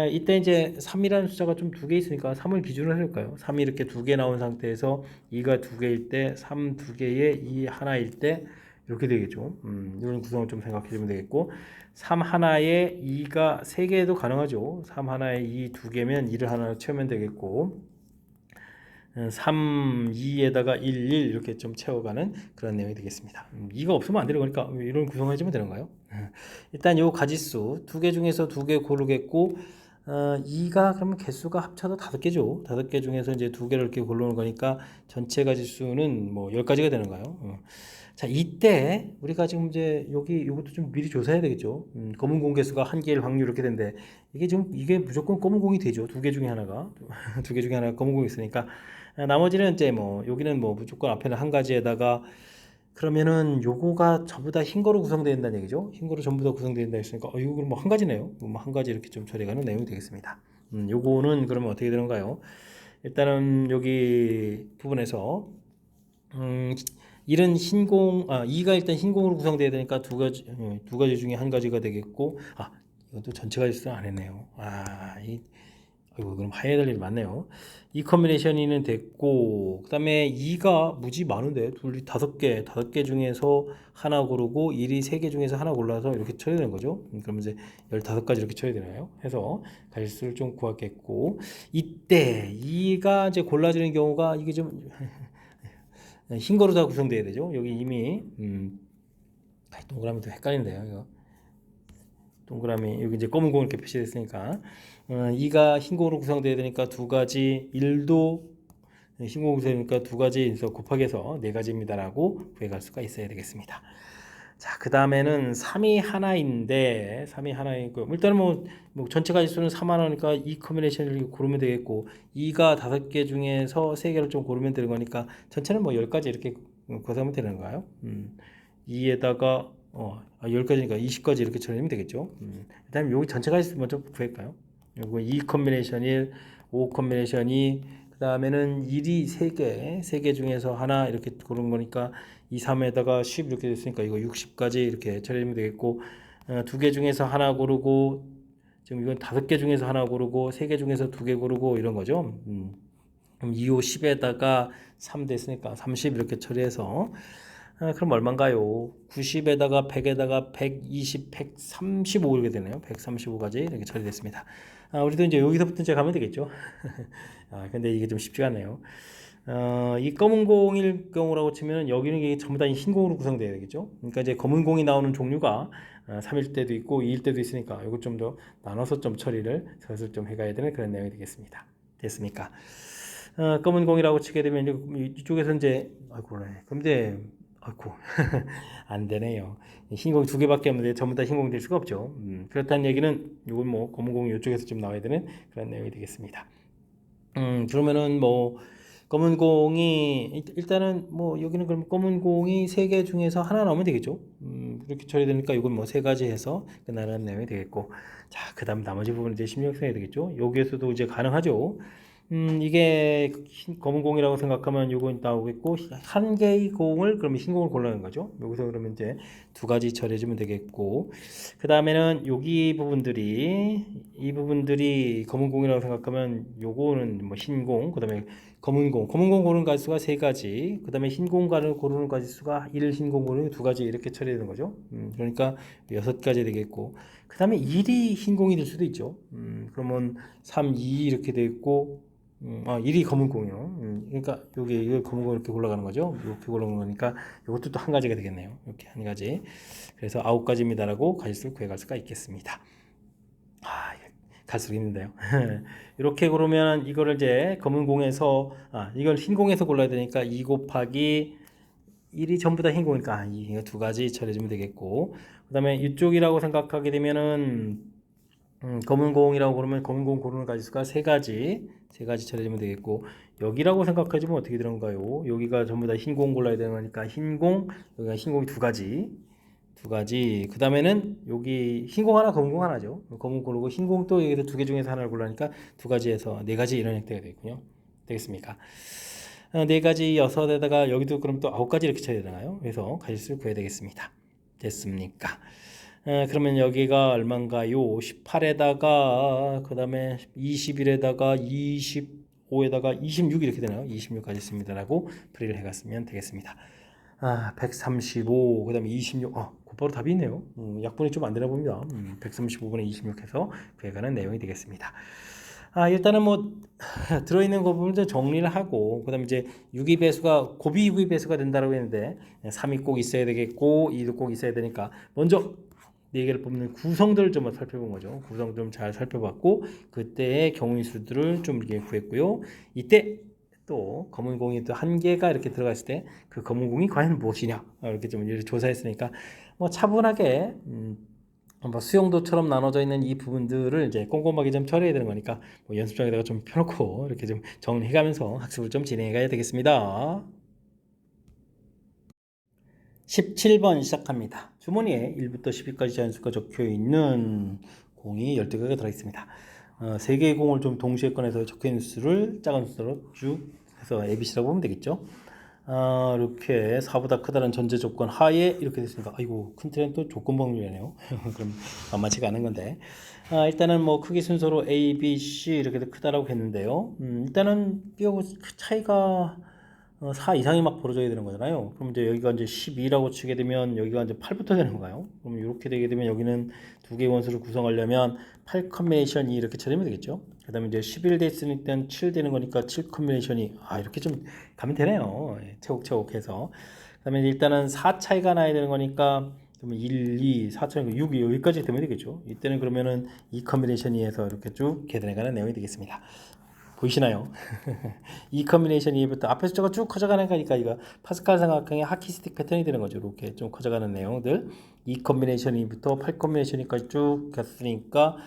[SPEAKER 1] 이때 이제 3이라는 숫자가 좀 두 개 있으니까 3을 기준으로 해볼까요? 3이 이렇게 두 개 나온 상태에서 2가 두 개일 때 3 두 개에 2 하나일 때 이렇게 되겠죠. 이런 구성을 좀 생각해 주면 되겠고 3 하나에 2가 3개도 가능하죠. 3 하나에 2 두 개면 2를 하나 채우면 되겠고 3, 2에다가 1, 1 이렇게 좀 채워가는 그런 내용이 되겠습니다. 2가 없으면 안 되는 거니까 이런 구성해주면 되는 거예요. 일단 요 가지수 두 개 중에서 두 개 고르겠고 2가 그러면 개수가 합쳐서 5개죠. 5개 중에서 이제 두 개를 이렇게 고르는 거니까 전체 가지수는 뭐 10가지가 되는 거예요. 자, 이때 우리가 지금 이제 여기 이것도 좀 미리 조사해야 되겠죠. 검은 공 개수가 한 개일 확률 이렇게 되는데 이게 무조건 검은 공이 되죠. 두 개 중에 하나가 두 개 중에 하나가 검은 공이 있으니까 나머지는 이제 뭐 여기는 뭐 무조건 앞에는 한 가지에다가 그러면은 요거가 전부 다 흰 거로 구성되어 있다는 얘기죠. 흰 거로 전부 다 구성되어 있다 했으니까 이거 그럼 뭐 한 가지네요. 뭐 한 가지 이렇게 좀 처리가는 내용이 되겠습니다. 요거는 그러면 어떻게 되는가요? 일단은 여기 부분에서 일은 흰공 2가 일단 흰공으로 구성되어야 되니까 두 가지 중에 한 가지가 되겠고 이것도 전체가 있어 안 했네요. 아이고 그럼 해야 될 일이 많네요. 이 컨비네이션이는 됐고 그 다음에 2가 무지 많은데 둘이 5개 중에서 하나 고르고 1이 3개 중에서 하나 골라서 이렇게 쳐야 되는 거죠. 그럼 이제 15가지 이렇게 쳐야 되나요? 해서 가지수를 좀 구하겠고 이때 2가 이제 골라지는 경우가 이게 좀 흰 거로 다 구성돼야 되죠. 여기 이미 동그라미도 헷갈린데요. 이거 동그라미 여기 이제 검은 공 이렇게 표시됐으니까 2가 흰 공으로 구성돼야 되니까 두 가지 1도 흰 공으로 구성되니까 두 가지에서 곱하기해서 네 가지입니다라고 구해갈 수가 있어야 되겠습니다. 자, 그 다음에는 3이 하나인데 3이 하나이고 일단은 뭐 전체 가지수는 3 하나니까 이 컨비네이션을 고르면 되겠고 2가 5개 중에서 3개를 좀 고르면 되는 거니까 전체는 뭐 10가지 이렇게 구성하면 되는 거예요. 2에다가 10가지니까 20가지 이렇게 처리하면 되겠죠. 그다음에 여기 전체 가지수 먼저 구할까요? 요거 2 컨비네이션 1, 5 컨비네이션 2, 그 다음에는 1이 3개 중에서 하나 이렇게 고른 거니까 2, 3에다가 10 이렇게 됐으니까 이거 60까지 이렇게 처리하면 되겠고 두 개 중에서 하나 고르고 지금 이건 5개 중에서 하나 고르고 3개 중에서 2개 고르고 이런 거죠. 그럼 2, 5, 10에다가 3 됐으니까 30 이렇게 처리해서 그럼 얼마인가요? 90에다가 100에다가 120, 135 이렇게 되네요. 135가지 이렇게 처리됐습니다. 우리도 이제 여기서부터 이제 가면 되겠죠. 근데 이게 좀 쉽지가 않네요. 이 검은 공일 경우라고 치면 여기는 이게 전부 다 흰 공으로 구성되어야 되겠죠. 그러니까 이제 검은 공이 나오는 종류가 3일 때도 있고 2일 때도 있으니까 이거 좀 더 나눠서 좀 처리를 슬슬 좀 해가야 되는 그런 내용이 되겠습니다. 됐습니까? 검은 공이라고 치게 되면 이쪽에서 이제 아이고 그래. 그럼 이제 아이고 안 되네요. 흰 공이 두 개밖에 없는데 전부 다 흰 공이 될 수가 없죠. 그렇다는 얘기는 이건 뭐 검은 공이 이쪽에서 좀 나와야 되는 그런 내용이 되겠습니다. 그러면은 뭐 검은 공이 일단은 뭐 여기는 그럼 검은 공이 세 개 중에서 하나 나오면 되겠죠. 그렇게 처리되니까 이건 뭐 세 가지 해서 끝나는 내용이 되겠고, 자 그다음 나머지 부분은 이제 신경 써야 되겠죠. 여기에서도 이제 가능하죠. 이게 검은 공이라고 생각하면 요건 나오겠고, 한 개의 공을 그러면 흰 공을 골라는 거죠. 여기서 그러면 이제 두 가지 처리해주면 되겠고, 그 다음에는 여기 부분들이 이 부분들이 검은 공이라고 생각하면 요거는 뭐 흰 공, 그 다음에 검은 공 고르는 가지수가 세 가지, 그 다음에 흰 공간을 고르는 가지수가 1 흰 공 고르는 두 가지 이렇게 처리되는 거죠. 그러니까 여섯 가지 되겠고, 그 다음에 1이 흰 공이 될 수도 있죠. 그러면 3, 2 이렇게 돼 있고, 1이 검은 공이요. 그러니까 여기 이걸 검은 공 이렇게 올라가는 거죠. 이렇게 올라가는 거니까 이것도 또 한 가지가 되겠네요. 이렇게 한 가지. 그래서 9가지입니다라고 가지수를 구해갈 수가 있겠습니다. 갈수록 있는데요. 이렇게 그러면 이거를 이제 검은 공에서 이걸 흰 공에서 골라야 되니까 2 곱하기 1이 전부 다 흰 공이니까 이 두 가지 처리해주면 되겠고, 그 다음에 이쪽이라고 생각하게 되면은 검은 공이라고 그러면 검은 공 고르는 가지수가 세 가지 처리해주면 되겠고, 여기라고 생각해주면 어떻게 되는가요? 여기가 전부 다 흰 공 골라야 되는 거니까 흰 공, 여기가 흰 공이 두 가지, 그 다음에는 여기 흰 공 하나, 검은 공 하나죠. 검은 고르고 흰 공 또 여기서 두 개 중에서 하나를 골라니까 두 가지에서 네 가지 이런 형태가 되겠군요. 되겠습니까? 네 가지 여섯에다가 여기도 그럼 또 9가지 이렇게 쳐야 되나요? 그래서 가지수를 구해야 되겠습니다. 됐습니까? 그러면 여기가 얼마인가요? 18에다가 그 다음에 21에다가 25에다가 26 이렇게 되나요? 26 가지수입니다라고 풀이를 해갔으면 되겠습니다. 135, 그 다음에 26, 곧바로 답이 있네요. 약분이 좀 안 되나 봅니다. 135분의 26 해서 구해가는 내용이 되겠습니다. 일단은 뭐 들어있는 거 부분을 정리를 하고, 그 다음에 이제 유기배수가 고비 유기배수가 된다고 했는데 3이 꼭 있어야 되겠고 2도 꼭 있어야 되니까 먼저 4개를 뽑는 구성들을 좀 살펴본 거죠. 구성 좀 잘 살펴봤고, 그때의 경우의 수들을 좀 이렇게 구했고요. 이때 또 검은 공이 또 한 개가 이렇게 들어갔을 때 그 검은 공이 과연 무엇이냐 이렇게 좀 이렇게 조사했으니까 뭐 차분하게 뭐 수용도처럼 나눠져 있는 이 부분들을 이제 꼼꼼하게 좀 처리해야 되는 거니까 뭐 연습장에다가 좀 펴놓고 이렇게 좀 정리해가면서 학습을 좀 진행해가야 되겠습니다. 17번 시작합니다. 주머니에 1부터 10위까지 자연수가 적혀 있는 공이 12개가 들어있습니다. 3개의 공을 좀 동시에 꺼내서 적혀 있는 수를 작은 수로 쭉 해서 ABC라고 보면 되겠죠. 이렇게 4보다 크다는 전제 조건 하에 이렇게 됐으니까 아이고 큰 틀은 또 조건 법률이네요. 그럼 만만치가 않은 건데 일단은 뭐 크기 순서로 A, B, C 이렇게 크다라고 했는데요. 일단은 이 차이가 4 이상이 막 벌어져야 되는 거잖아요. 그럼 이제 여기가 이제 12라고 치게 되면 여기가 이제 8부터 되는 건가요? 그럼 이렇게 되게 되면 여기는 두 개의 원수를 구성하려면 8 컨비네이션이 이렇게 처리하면 되겠죠. 그 다음에 이제 11 됐으니까 7 되는 거니까 7 컨비네이션이 이렇게 좀 가면 되네요. 차곡차곡 해서. 그 다음에 일단은 4 차이가 나야 되는 거니까 그러면 1, 2, 4 차이가 6이 여기까지 되면 되겠죠. 이때는 그러면은 2 컨비네이션이 해서 이렇게 쭉 계산해가는 내용이 되겠습니다. 보이시나요? 이 컨비네이션 2부터 앞에서 저거 쭉 커져가는 거니까 이거 파스칼 삼각형의 하키스틱 패턴이 되는 거죠. 이렇게 좀 커져가는 내용들. 이 컨비네이션 2부터 8 컨비네이션까지 쭉 갔으니까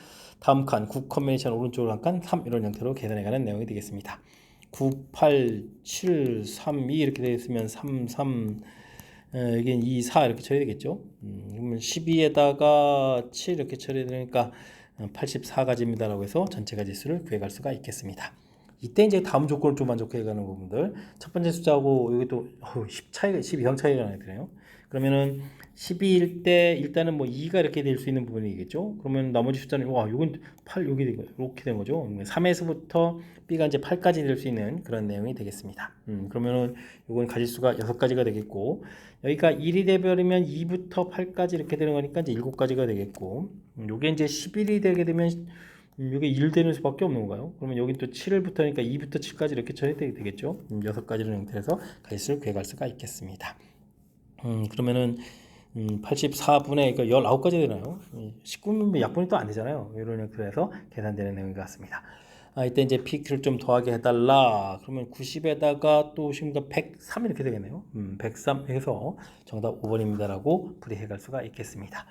[SPEAKER 1] 다음 칸 9 컨비네이션 오른쪽으로 한 칸 3 이런 형태로 계산해가는 내용이 되겠습니다. 9, 8, 7, 3, 2 이렇게 되어 있으면 3, 3 여기는 2, 4 이렇게 처리되겠죠. 그러면 12에다가 7 이렇게 처리되니까 84가지입니다라고 해서 전체 가지수를 구해갈 수가 있겠습니다. 이때 이제 다음 조건을 좀 만족해가는 부분들, 첫 번째 숫자하고 여기 또 10 차이가 10 이상 차이가 나게 되네요. 그러면은 12일 때 일단은 뭐 2가 이렇게 될 수 있는 부분이겠죠. 그러면 나머지 숫자는 이건 8 여기 이렇게 된 거죠. 3에서부터 B가 이제 8까지 될 수 있는 그런 내용이 되겠습니다. 그러면은 이건 가지수가 6가지가 되겠고, 여기가 1이 되버리면 2부터 8까지 이렇게 되는 거니까 이제 7가지가 되겠고, 요게 이제 11이 되게 되면 이게 1 되는 수밖에 없는 건가요? 그러면 여기 또 7부터니까 2부터 7까지 이렇게 처리해야 되겠죠? 6가지를 형태에서 가짓수를 구해갈 수가 있겠습니다. 그러면은 84분의 그러니까 19가지 되나요? 19면 약분이 또 안 되잖아요. 이런 형태에서 계산되는 내용인 것 같습니다. 이때 이제 P를 좀 더하게 해달라. 그러면 90에다가 또 103 이렇게 되겠네요. 103 해서 정답 5번입니다라고 풀이해갈 수가 있겠습니다.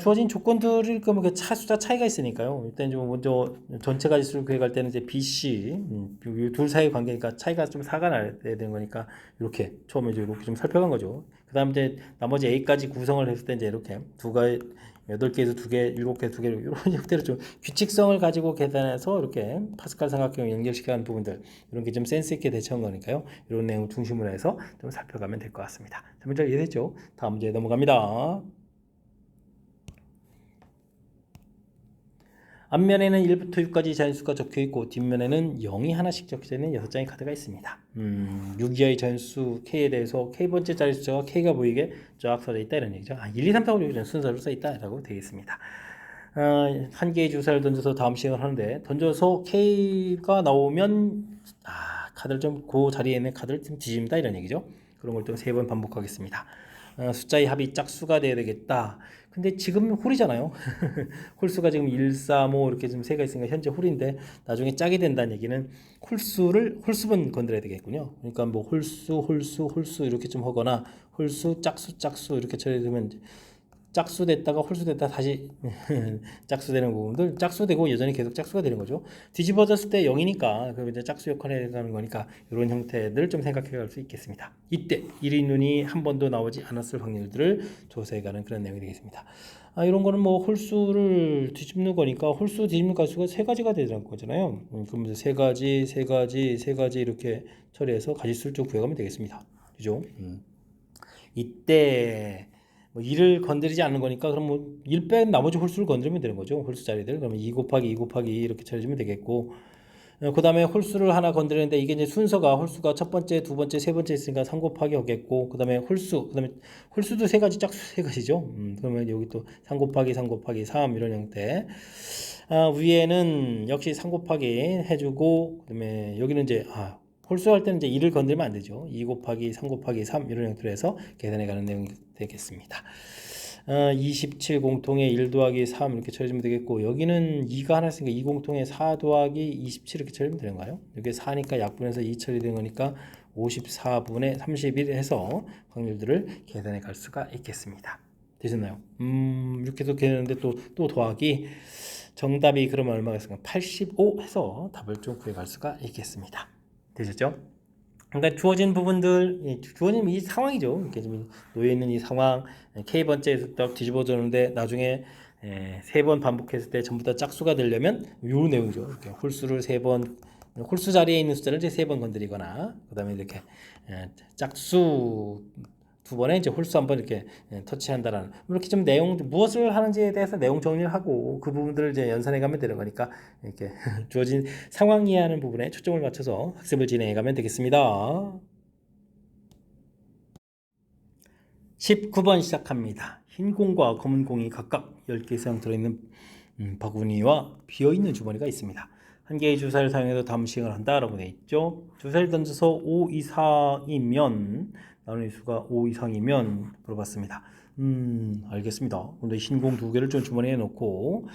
[SPEAKER 1] 주어진 조건들을 뭐 숫자 차이가 있으니까요. 일단 좀 먼저 전체 가지수를 구해갈 때는 이제 B, C 둘 사이 관계니까 차이가 좀 4가 나야 되는 거니까 이렇게 처음에 이렇게 좀 살펴간 거죠. 그다음 이제 나머지 A까지 구성을 했을 때 이제 이렇게 두 가지 8개에서 2개, 7개, 2개 이런 형태로 좀 규칙성을 가지고 계산해서 이렇게 파스칼 삼각형 연결시켜가는 부분들 이런 게 좀 센스 있게 대처한 거니까요. 이런 내용 중심으로 해서 좀 살펴가면 될 것 같습니다. 자, 문제 이해됐죠? 다음 문제 넘어갑니다. 앞면에는 1부터 6까지 자연수가 적혀있고 뒷면에는 0이 하나씩 적혀져 있는 6장의 카드가 있습니다. 6 이하의 자연수 K에 대해서 K번째 자리 숫자가 K가 보이게 쫙 써져 있다 이런 얘기죠. 1, 2, 3, 4, 5, 6 순서로 써있다 라고 되겠습니다. 한 개의 주사를 던져서 다음 시행을 하는데 던져서 K가 나오면 카드를 좀 그 자리에 있는 카드를 좀 뒤집는다 이런 얘기죠. 그런 걸 좀 3번 반복하겠습니다. 숫자의 합이 짝수가 돼야 되겠다. 근데 지금 홀이잖아요. 홀수가 지금 1, 4, 5 이렇게 좀 세가 있으니까 현재 홀인데 나중에 짝이 된다는 얘기는 홀수분 건드려야 되겠군요. 그러니까 뭐 홀수 이렇게 좀 하거나 홀수, 짝수 이렇게 처리되면 짝수 됐다가 홀수 됐다 다시 짝수 되는 부분들 짝수 되고 여전히 계속 짝수가 되는 거죠. 뒤집어졌을 때 0이니까 그 이제 짝수 역할을 해가는 거니까 이런 형태들 좀 생각해 갈 수 있겠습니다. 이때 1인 눈이 한 번도 나오지 않았을 확률들을 조사해가는 그런 내용이 되겠습니다. 이런 거는 뭐 홀수를 뒤집는 거니까 홀수 뒤집는 가수가 3가지가 되는 거잖아요. 그러면서 3가지 이렇게 처리해서 가지수를 좀 구해가면 되겠습니다. 그죠? 이때 뭐 2를 건드리지 않는 거니까 그럼 뭐 1 뺀 나머지 홀수를 건드리면 되는 거죠. 홀수 자리들. 그러면 2 곱하기 2 곱하기 2 이렇게 처리하면 되겠고 그 다음에 홀수를 하나 건드리는데 이게 이제 순서가 홀수가 첫 번째, 두 번째, 세 번째 있으니까 3 곱하기 하겠고 그 다음에 홀수, 그 다음에 홀수도 3가지, 짝수 3가지죠. 그러면 여기 또 3 곱하기 3 곱하기 3 이런 형태. 위에는 역시 3 곱하기 해주고 그 다음에 여기는 이제 홀수할 때는 이제 2를 건드리면 안 되죠. 2 곱하기 3 곱하기 3 이런 형태로 해서 계산해 가는 내용이 되겠습니다. 27 공통에 1 더하기 3 이렇게 처리하면 되겠고 여기는 2가 하나 있으니까 2 공통에 4 더하기 27 이렇게 처리하면 되는가요? 여기 4니까 약분해서 2 처리된 거니까 54분의 31 해서 확률들을 계산해 갈 수가 있겠습니다. 되셨나요? 이렇게 해서 되는데 또 더하기 정답이 그러면 얼마가 있을까? 85 해서 답을 좀 구해갈 수가 있겠습니다. 되셨죠? 그러니까 주어진 부분들, 주어진 이 상황이죠. 이렇게 좀 놓여 있는 이 상황, K번째에서 딱 뒤집어졌는데 나중에 3번 반복했을 때 전부 다 짝수가 되려면 요 내용이죠. 이렇게 홀수를 3번, 홀수 자리에 있는 숫자를 이제 3번 건드리거나, 그 다음에 이렇게 짝수 2번에 이제 홀수 한번 이렇게 터치한다라는 이렇게 좀 내용 무엇을 하는지에 대해서 내용 정리를 하고 그 부분들을 이제 연산해 가면 되는 거니까 이렇게 주어진 상황 이해하는 부분에 초점을 맞춰서 학습을 진행해 가면 되겠습니다. 19번 시작합니다. 흰 공과 검은 공이 각각 10개 이상 들어있는 바구니와 비어있는 주머니가 있습니다. 한 개의 주사를 사용해서 다음 시행을 한다라고 되어 있죠. 주사를 던져서 5 이상이면 나누는 수가 5 이상이면 물어봤습니다. 알겠습니다. 근데 흰 공 2개를 좀 주머니에 넣고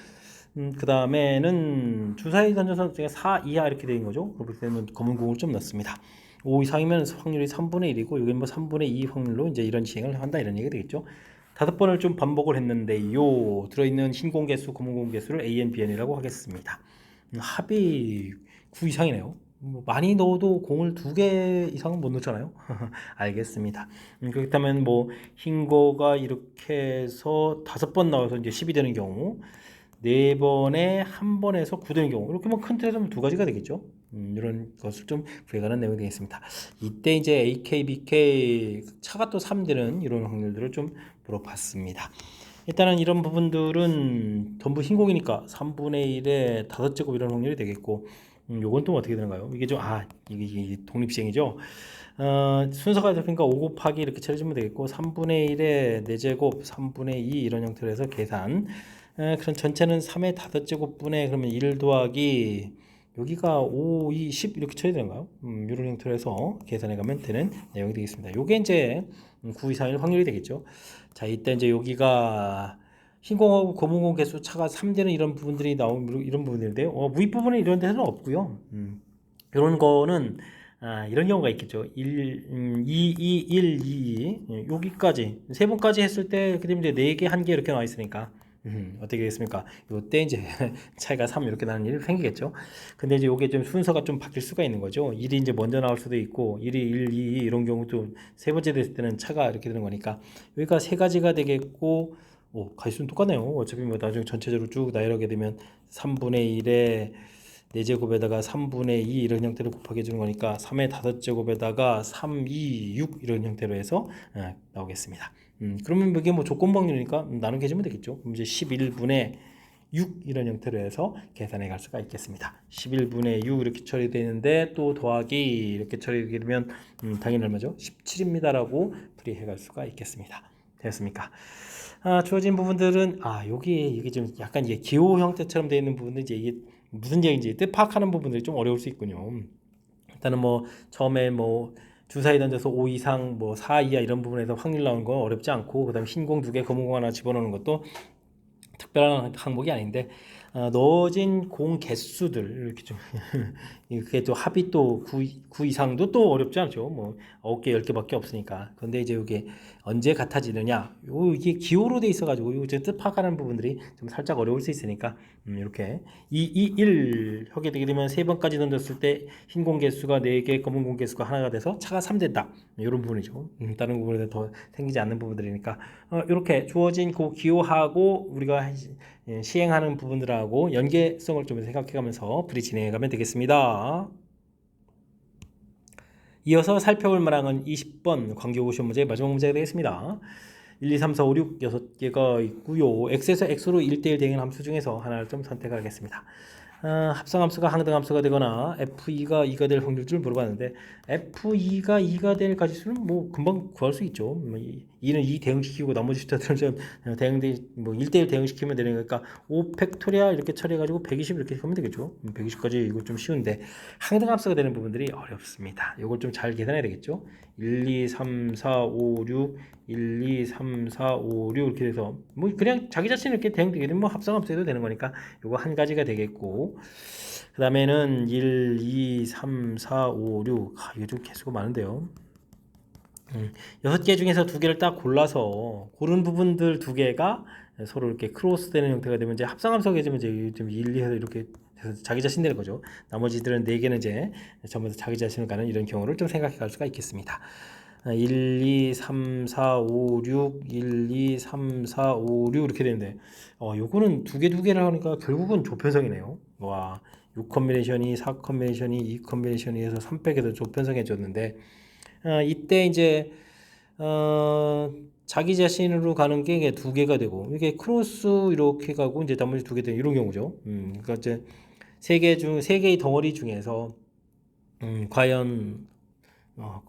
[SPEAKER 1] 그 다음에는 주사위 던져서 4 이하 이렇게 되는 거죠. 그렇기 때문에 검은 공을 좀 넣습니다. 5 이상이면 확률이 3분의 1이고 여기 뭐 3분의 2 확률로 이제 이런 시행을 한다 이런 얘기가 되겠죠. 5번을 좀 반복을 했는데요. 들어있는 흰 공 개수, 검은 공 개수를 AN, BN이라고 하겠습니다. 합이 9 이상이네요. 뭐 많이 넣어도 공을 2개 이상은 못 넣잖아요. 알겠습니다. 그렇다면 뭐 흰 거가 이렇게 해서 5번 나와서 이제 10이 되는 경우 4번에 한 번에서 9 되는 경우 이렇게 뭐 큰 틀에서 2가지가 되겠죠. 이런 것을 좀 구해가는 내용이 되겠습니다. 이때 이제 AK, BK 차가 또 3 되는 이런 확률들을 좀 물어봤습니다. 일단은 이런 부분들은 전부 흰공이니까 3분의 1에 5제곱 이런 확률이 되겠고 요건 또 어떻게 되는가요? 이게 좀 이게 독립시행이죠. 순서가 그러니까 5 곱하기 이렇게 처리해주면 되겠고 3분의 1에 4제곱 3분의 2 이런 형태로 해서 계산 그럼 전체는 3의 5제곱분에 그러면 1 더하기 여기가 5, 2, 10 이렇게 쳐야 되는가요? 이런 형태로 해서 계산해 가면 되는 내용이 되겠습니다. 요게 이제 9 이상일 확률이 되겠죠. 자, 이때 이제 여기가 흰공하고 검은공 개수 차가 3되는 이런 부분들이 나오는 이런 부분인데요. 무입 부분은 이런 데는 없고요. 이런 거는 이런 경우가 있겠죠. 2, 2, 1, 2, 여기까지 세 번까지 했을 때 이렇게 되면 이제 4개, 1개 이렇게 나와 있으니까 어떻게 되겠습니까? 요때 이제 차이가 3 이렇게 나는 일이 생기겠죠. 근데 이제 요게 좀 순서가 좀 바뀔 수가 있는 거죠. 1이 이제 먼저 나올 수도 있고 1이 1, 2 이런 경우도 세 번째 됐을 때는 차가 이렇게 되는 거니까 여기가 세 가지가 되겠고 가지수는 똑같네요. 어차피 뭐 나중에 전체적으로 쭉 나열하게 되면 3분의 1에 4제곱에다가 3분의 2 이런 형태로 곱하기 해주는 거니까 3의 5제곱에다가 3, 2, 6 이런 형태로 해서 나오겠습니다. 그러면 이게 뭐 조건방률이니까 나누게 해주면 되겠죠. 그럼 이제 11분의 6 이런 형태로 해서 계산해 갈 수가 있겠습니다. 11분의 6 이렇게 처리되는데 또 더하기 이렇게 처리되게 되면 당연히 얼마죠? 17입니다라고 풀이해 갈 수가 있겠습니다. 됐습니까? 주어진 부분들은 여기 이게 좀 약간 이게 기호 형태처럼 되어 있는 부분은 이제 이게 무슨 얘기인지 뜻 파악하는 부분들이 좀 어려울 수 있군요. 일단은 뭐 처음에 뭐 주사위 던져서 5 이상 뭐 4 이하 이런 부분에서 확률 나오는 건 어렵지 않고 그다음에 흰 공 2개 검은 공 하나 집어넣는 것도 특별한 항목이 아닌데 넣어진 공 개수들 이렇게 좀 그게 또 합이 또 9 이상도 또 어렵지 않죠. 뭐 9개 10개밖에 없으니까. 근데 이제 이게 언제 같아지느냐 이게 기호로 돼 있어가지고 요 뜻 파악하는 부분들이 좀 살짝 어려울 수 있으니까 이렇게 2, 1 하게 되게 되면 3번까지 던졌을 때 흰 공 개수가 4개 검은 공 개수가 하나가 돼서 차가 3 된다 이런 부분이죠. 다른 부분에 더 생기지 않는 부분들이니까 이렇게 주어진 그 기호하고 우리가 시행하는 부분들하고 연계성을 좀 생각해가면서 풀이 진행해가면 되겠습니다. 이어서 살펴볼 문항은 20번 광교 시험 문제의 마지막 문제가 되겠습니다. 1, 2, 3, 4, 5, 6, 6개가 있고요. x에서 x로 1대1 대응한 함수 중에서 하나를 좀 선택하겠습니다. 합성함수가 항등함수가 되거나 f2가 2가 될 확률을 물어봤는데 f2가 2가 될 가지수는 뭐 금방 구할 수 있죠. 2는 2 대응시키고 나머지 숫자들은 좀 뭐 1대1 대응시키면 되는 거니까 5 팩토리아 이렇게 처리해가지고 120 이렇게 하면 되겠죠. 120까지 이거 좀 쉬운데 항등함수가 되는 부분들이 어렵습니다. 이걸 좀 잘 계산해야 되겠죠. 1, 2, 3, 4, 5, 6 1, 2, 3, 4, 5, 6 이렇게 돼서 뭐 그냥 자기 자신 이렇게 대응되게 되면 뭐 합성함수 해도 되는 거니까 요거 한 가지가 되겠고 그 다음에는 1, 2, 3, 4, 5, 6 이게 좀 개수가 많은데요. 6개 중에서 2개를 딱 골라서 고른 부분들 2개가 서로 이렇게 크로스 되는 형태가 되면 이제 합성함수가 되면 이제 좀 1, 2 해서 이렇게 해서 자기 자신 되는 거죠. 나머지들은 4개는 이제 전부 다 자기 자신을 가는 이런 경우를 좀 생각해 갈 수가 있겠습니다. 1, 2, 3, 4, 5, 6 1, 2, 3, 4, 5, 6 이렇게 되는데 요거는 2개를 하니까 결국은 조편성이네요. 와, 6 컨비네이션이 4 컨비네이션이 2 컨비네이션이 해서 3 빼기도 조편성해 줬는데 이때 이제 자기 자신으로 가는 게 2개가 되고 이게 크로스 이렇게 가고 이제 나머지 2개 되는 이런 경우죠. 그러니까 이제 3개의 덩어리 중에서 과연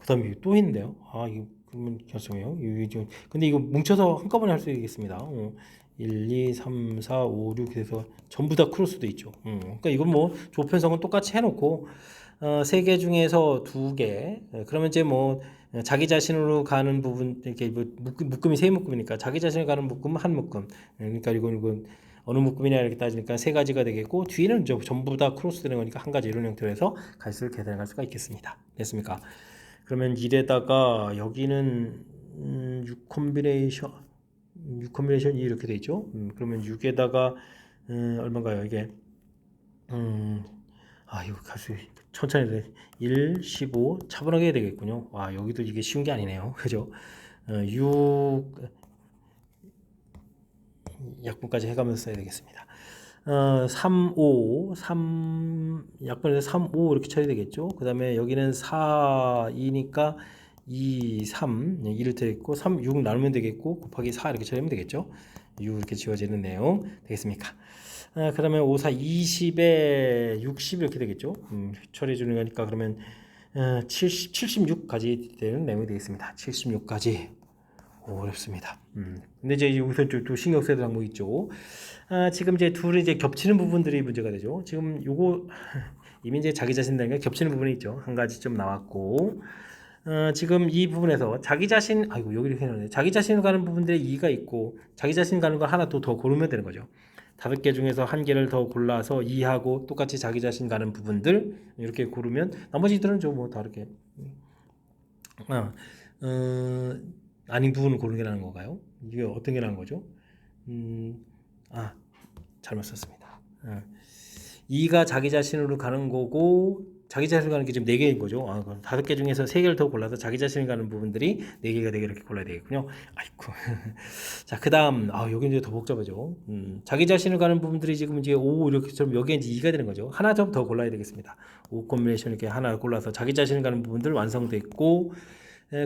[SPEAKER 1] 그다음에 또 있는데요. 이거 그러면 결정해요. 근데 이거 뭉쳐서 한꺼번에 할 수 있겠습니다. 1, 2, 3, 4, 5, 6 해서 전부 다 크로스도 있죠. 그러니까 이건 뭐 조편성은 똑같이 해놓고 3개 중에서 2개. 그러면 이제 뭐 자기 자신으로 가는 부분 이렇게 뭐 묶음이 세 묶음이니까 자기 자신을 가는 묶음 한 묶음. 그러니까 이건 어느 묶음이냐 이렇게 따지니까 3가지가 되겠고 뒤에는 전부 다 크로스 되는 거니까 한 가지 이런 형태로 해서 가지수를 계산해 갈 수가 있겠습니다. 됐습니까? 그러면 1에다가 여기는 6 컨비네이션 6컨비네이션이 이렇게 되죠. 그러면 6에다가 얼마인가요? 이게 이거 가수 천천히 1, 15 차분하게 해야 되겠군요. 여기도 이게 쉬운 게 아니네요. 그죠? 6 약분까지 해가면서 써야 되겠습니다. 3, 5, 3 약분해서 3, 5 이렇게 쳐야 되겠죠. 그 다음에 여기는 4, 2니까 2, 3 2를 되겠고 3, 6 나누면 되겠고 곱하기 4 이렇게 처리하면 되겠죠. 6 이렇게 지워지는 내용 되겠습니까? 그 다음에 5, 4, 20에 60 이렇게 되겠죠. 처리해 주는 거니까 그러면 76까지 되는 내용이 되겠습니다. 76까지 어렵습니다. 근데 이제 여기서 또 신경 써야 될 항목이 있죠. 지금 이제 둘이 이제 겹치는 부분들이 문제가 되죠. 지금 요거 이미 이제 자기 자신과 겹치는 부분이 있죠. 한 가지 좀 나왔고, 지금 이 부분에서 자기 자신, 아이고 여기 이렇게 해놓네. 자기 자신을 가는 부분들에 2가 있고, 자기 자신 가는 거 하나 또 더 고르면 되는 거죠. 5개 중에서 한 개를 더 골라서 2하고 똑같이 자기 자신 가는 부분들 이렇게 고르면 나머지들은 좀 뭐 다르게 아닌 부분을 고르는 게 나은 건가요? 이게 어떤 게 나은 거죠? 잘못 썼습니다. 2가 자기 자신으로 가는 거고 자기 자신으로 가는 게 지금 4개인 거죠. 5개 중에서 3개를 더 골라서 자기 자신을 가는 부분들이 4개가 4개 이렇게 골라야 되겠군요. 아이쿠. 자, 그 다음 여기 이제 더 복잡하죠. 자기 자신을 가는 부분들이 지금 이제 5 이렇게처럼 여기에 이제 2가 되는 거죠. 하나 좀 더 골라야 되겠습니다. 5 콤비네이션 이렇게 하나 골라서 자기 자신을 가는 부분들 완성됐고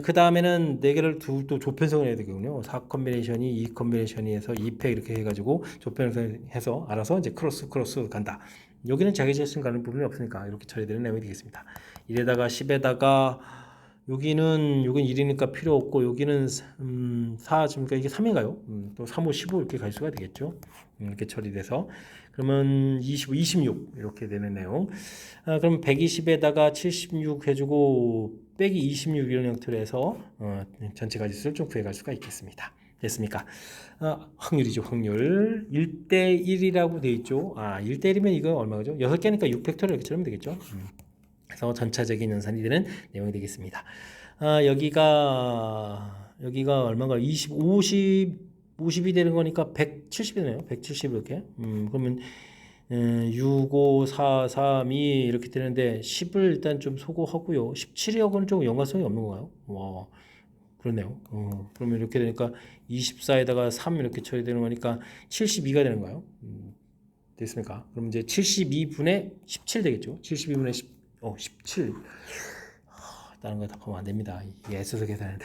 [SPEAKER 1] 그 다음에는 4개를 또 조편성을 해야 되겠군요. 4 콤비네이션이 2 콤비네이션이 해서 2팩 이렇게 해가지고 조편성해서 알아서 이제 크로스 간다. 여기는 자기 자신 가는 부분이 없으니까 이렇게 처리되는 내용이 되겠습니다. 1에다가 10에다가 여기는 1이니까 필요 없고 여기는 4 지금 이게 3인가요? 또 3, 5, 15 이렇게 갈 수가 되겠죠. 이렇게 처리돼서 그러면 25, 26 이렇게 되는 내용. 그럼 120에다가 76 해주고 빼기 26 이런 형태로 해서 전체 가지수를 좀 구해갈 수가 있겠습니다. 됐습니까? 확률이죠, 확률. 1대 1이라고 되어 있죠. 1대 1이면 이거 얼마죠? 6개니까 6팩토리얼 이렇게 처리하면 되겠죠. 그래서 전차적인 연산이 되는 내용이 되겠습니다. 여기가 얼마인가? 50이 되는 거니까 170이 되네요. 170 이렇게. 그러면 6, 5, 4, 3, 2 이렇게 되는데 10을 일단 좀 소거하고요. 17하고는 좀 연관성이 없는 건가요? 와, 그렇네요. 그러면 이렇게 되니까 24에다가 3 이렇게 처리되는 거니까 72가 되는 거예요. 됐습니까? 그럼 이제 72분의 17 되겠죠? 72분의 17. 다른 거 답하면 안 됩니다. 이게 S에서 계산하는데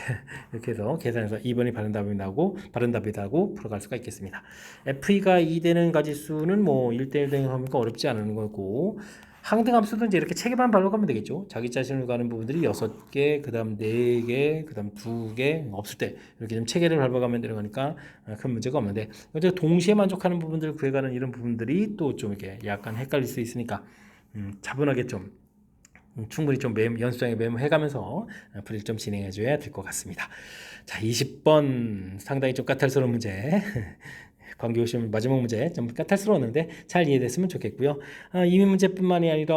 [SPEAKER 1] 이렇게 해서 계산해서 2번이 바른 답이 나오고 바른 답이라고 풀어갈 수가 있겠습니다. F가 2 되는 가지수는 뭐 1대1 되는 거니까 어렵지 않은 거고 항등함수도 이제 이렇게 체계만 발로 가면 되겠죠. 자기 자신을 가는 부분들이 6개, 그 다음 4개, 그 다음 2개 없을 때 이렇게 좀 체계를 밟아가면 되는 거니까 큰 문제가 없는데 이제 동시에 만족하는 부분들을 구해가는 이런 부분들이 또 좀 이렇게 약간 헷갈릴 수 있으니까 차분하게 좀 충분히 좀 연수장에 메모해가면서 풀이를 좀 진행해줘야 될 것 같습니다. 자, 20번 상당히 좀 까탈스러운 문제. 관계오시험 마지막 문제 좀 까탈스러웠는데 잘 이해됐으면 좋겠고요. 이미 문제뿐만이 아니라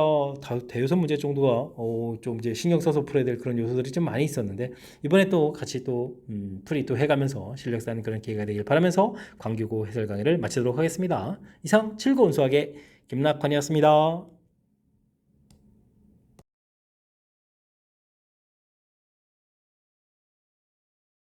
[SPEAKER 1] 대요소 문제 정도가 좀 이제 신경 써서 풀어야 될 그런 요소들이 좀 많이 있었는데 이번에 또 같이 또 풀이 또 해가면서 실력 쌓는 그런 기회가 되길 바라면서 광교고 해설 강의를 마치도록 하겠습니다. 이상 즐거운 수학의 김낙환이었습니다.